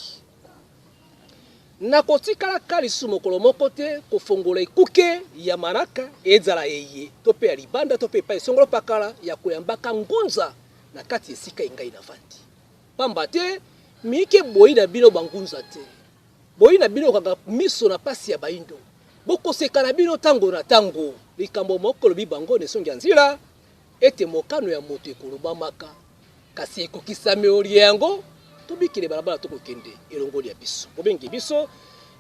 na kotikalaka lisu mokolo moko te kofongola ekuke ya manaka ezala eye to pe ya libanda to pe epai esongolo pakala ya koyambaka ngunza na kati esika engai na vandi pamba te mike boyi na bino bangunza te boyi na bino kanga miso na pasi ya bayindo bokoseka na bino tango na tango likambo moko lobi bango nesongi ya nzila ete mokano ya moto ekoloba maka kasi ekokisami olie yango tobikile balabala tokokende elongoli ya biso bobengi biso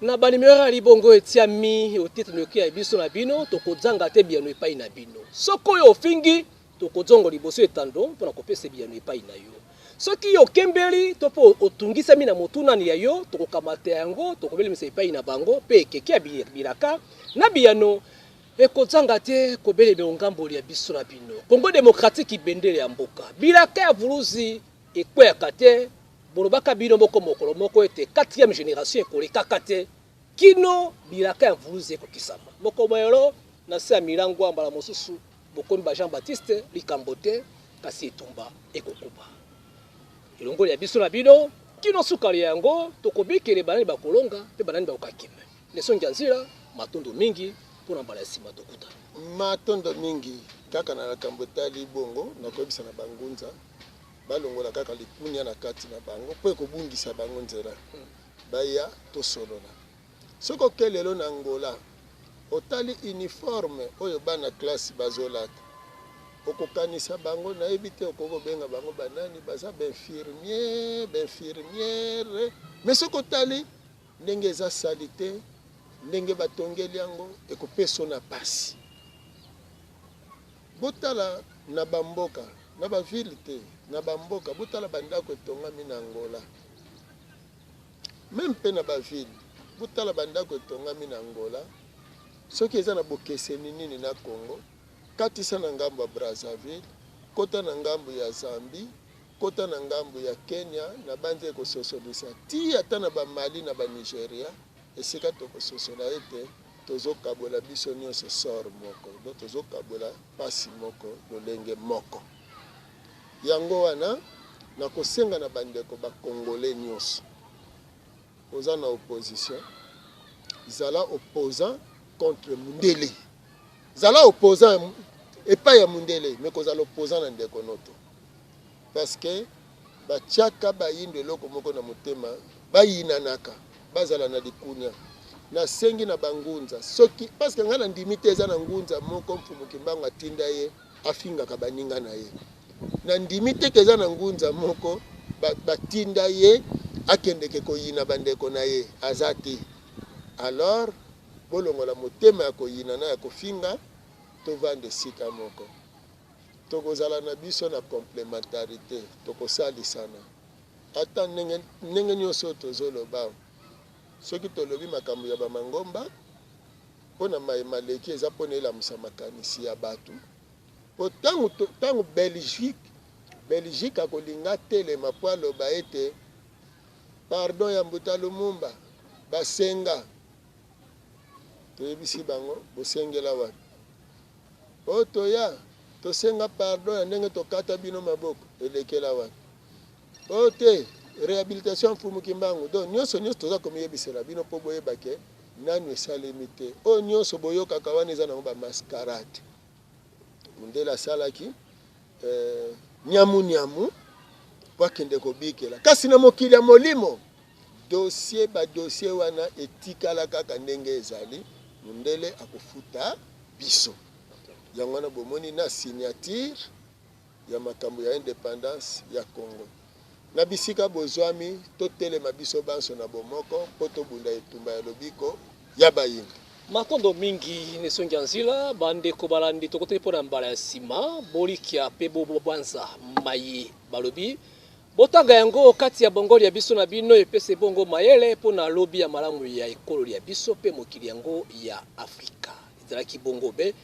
na banimero ya libongo etiami otite noki ya biso na bino tokozanga te biano epai na bino soko oyo ofingi tokozongo liboso etando mpona kopesa biano epai na yo soki yo kembeli to po otungisami na motunani ya yo tokokamata yango tokobelemisa epai na bango pe ekeke ya bilaka na biano ekozanga te kobelema ngamboli ya biso na bino Congo démocratique ibendele ya mboka bilaka ya vuluzi ekweyaka te bolobaka bino moko mokolo moko ete 4e génération ekolekaka te kino bilaka ya vuluzi ekokisama moko mayolo na se ya milango ambala mosusu bokomi ba Jean Baptiste likambo te kasi etumba ekokuba elongoli ya biso na bino kino sukali yango tokobikele banani bakolonga pe banani bakokakime lesongi ya nzila matondo mingi mpona mbala ya nsima tokuta matondo mingi kaka na likambo tali bongo nakoyebisa na bangunza balongola kaka lipunya na kati na bango mpo ekobungisa bango nzela baya tosolola soki oke lelo na Angola otali uniforme oyo bana klase bazolata okokanisa bango nayebi te okokobenga bango banani baza bainfirmiere mais soki otali ndenge eza sali te ndenge batongeli yango ekopeso na pasi botala na bamboka na bavile te na bamboka botala bandako etongami na Angola même mpe na bavile botala bandako etongami na Angola soki eza na bokeseni nini na Congo katisa na ngambo ya Brazzaville kota na ngambo ya Zambie kota na ngambo ya Kenya na banze ekososolisa ti ata na bamali na banigeria esika tokososola ete tozokabola biso nyonso sor moko do tozokabola pasi moko lolenge moko yango wana na kosenga na bandeko bakongole nyonso oza na opposition zala opposant contre Mundele zala opposant epai ya Mundele mais kozala opposant na ndeko noto parce que batiaka bayindo eloko moko na motema bayinanaka bazala na likunya na sengi na bangunza soki parce que ngana ndimi te eza na ngunza moko mfumuki mbango atinda ye afingaka baninga na ye na ndimi te eza na ngunza moko batinda ye akendeke koyina bandeko na ye azati alors bolongola motema ya koyina na ya kofinga tovande sika moko tokozala na biso na complémentarité tokosalisana ata ndenge nyonso tozoloba soki tolobi makambo ya bamangomba mpona maleki eza mpona elamusa makanisi ya bato po ntango belgique akolinga telema po aloba ete pardon ya Mbuta Lumumba basenga toyebisi bango bosengela wapi o toya tosenga pardon ya ndenge tokata bino maboko elekela wapi o te réhabilitation mfumuki mbangu donc nyonso toza komiyebisela bino mpo boyebake nanu esalemi te oyo nyonso boyokaka wana eza nango bamascarade mundele asalaki nyamu po akende kobikela kasi na mokili ya molimo badossier wana etikala kaka ndenge ezali mundele akofuta biso yango wana bomoni na signature ya makambo ya indépendance ya Congo na bisika bozwami totelema biso banso na bomoko po tobunda etumba ya lobiko ya bayini matondo mingi nesongi nzila bandeko balandi tokote mpona mbala ya sima bolikia pe bobwanza maye balobi botanga yango kati ya bongoli ya biso na bino epese bongo mayele mpona lobi ya malamu ya ekololi ya biso pe mokili yango ya Afrika ezalaki bongo be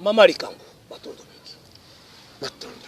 mama likango matondo mingi matondo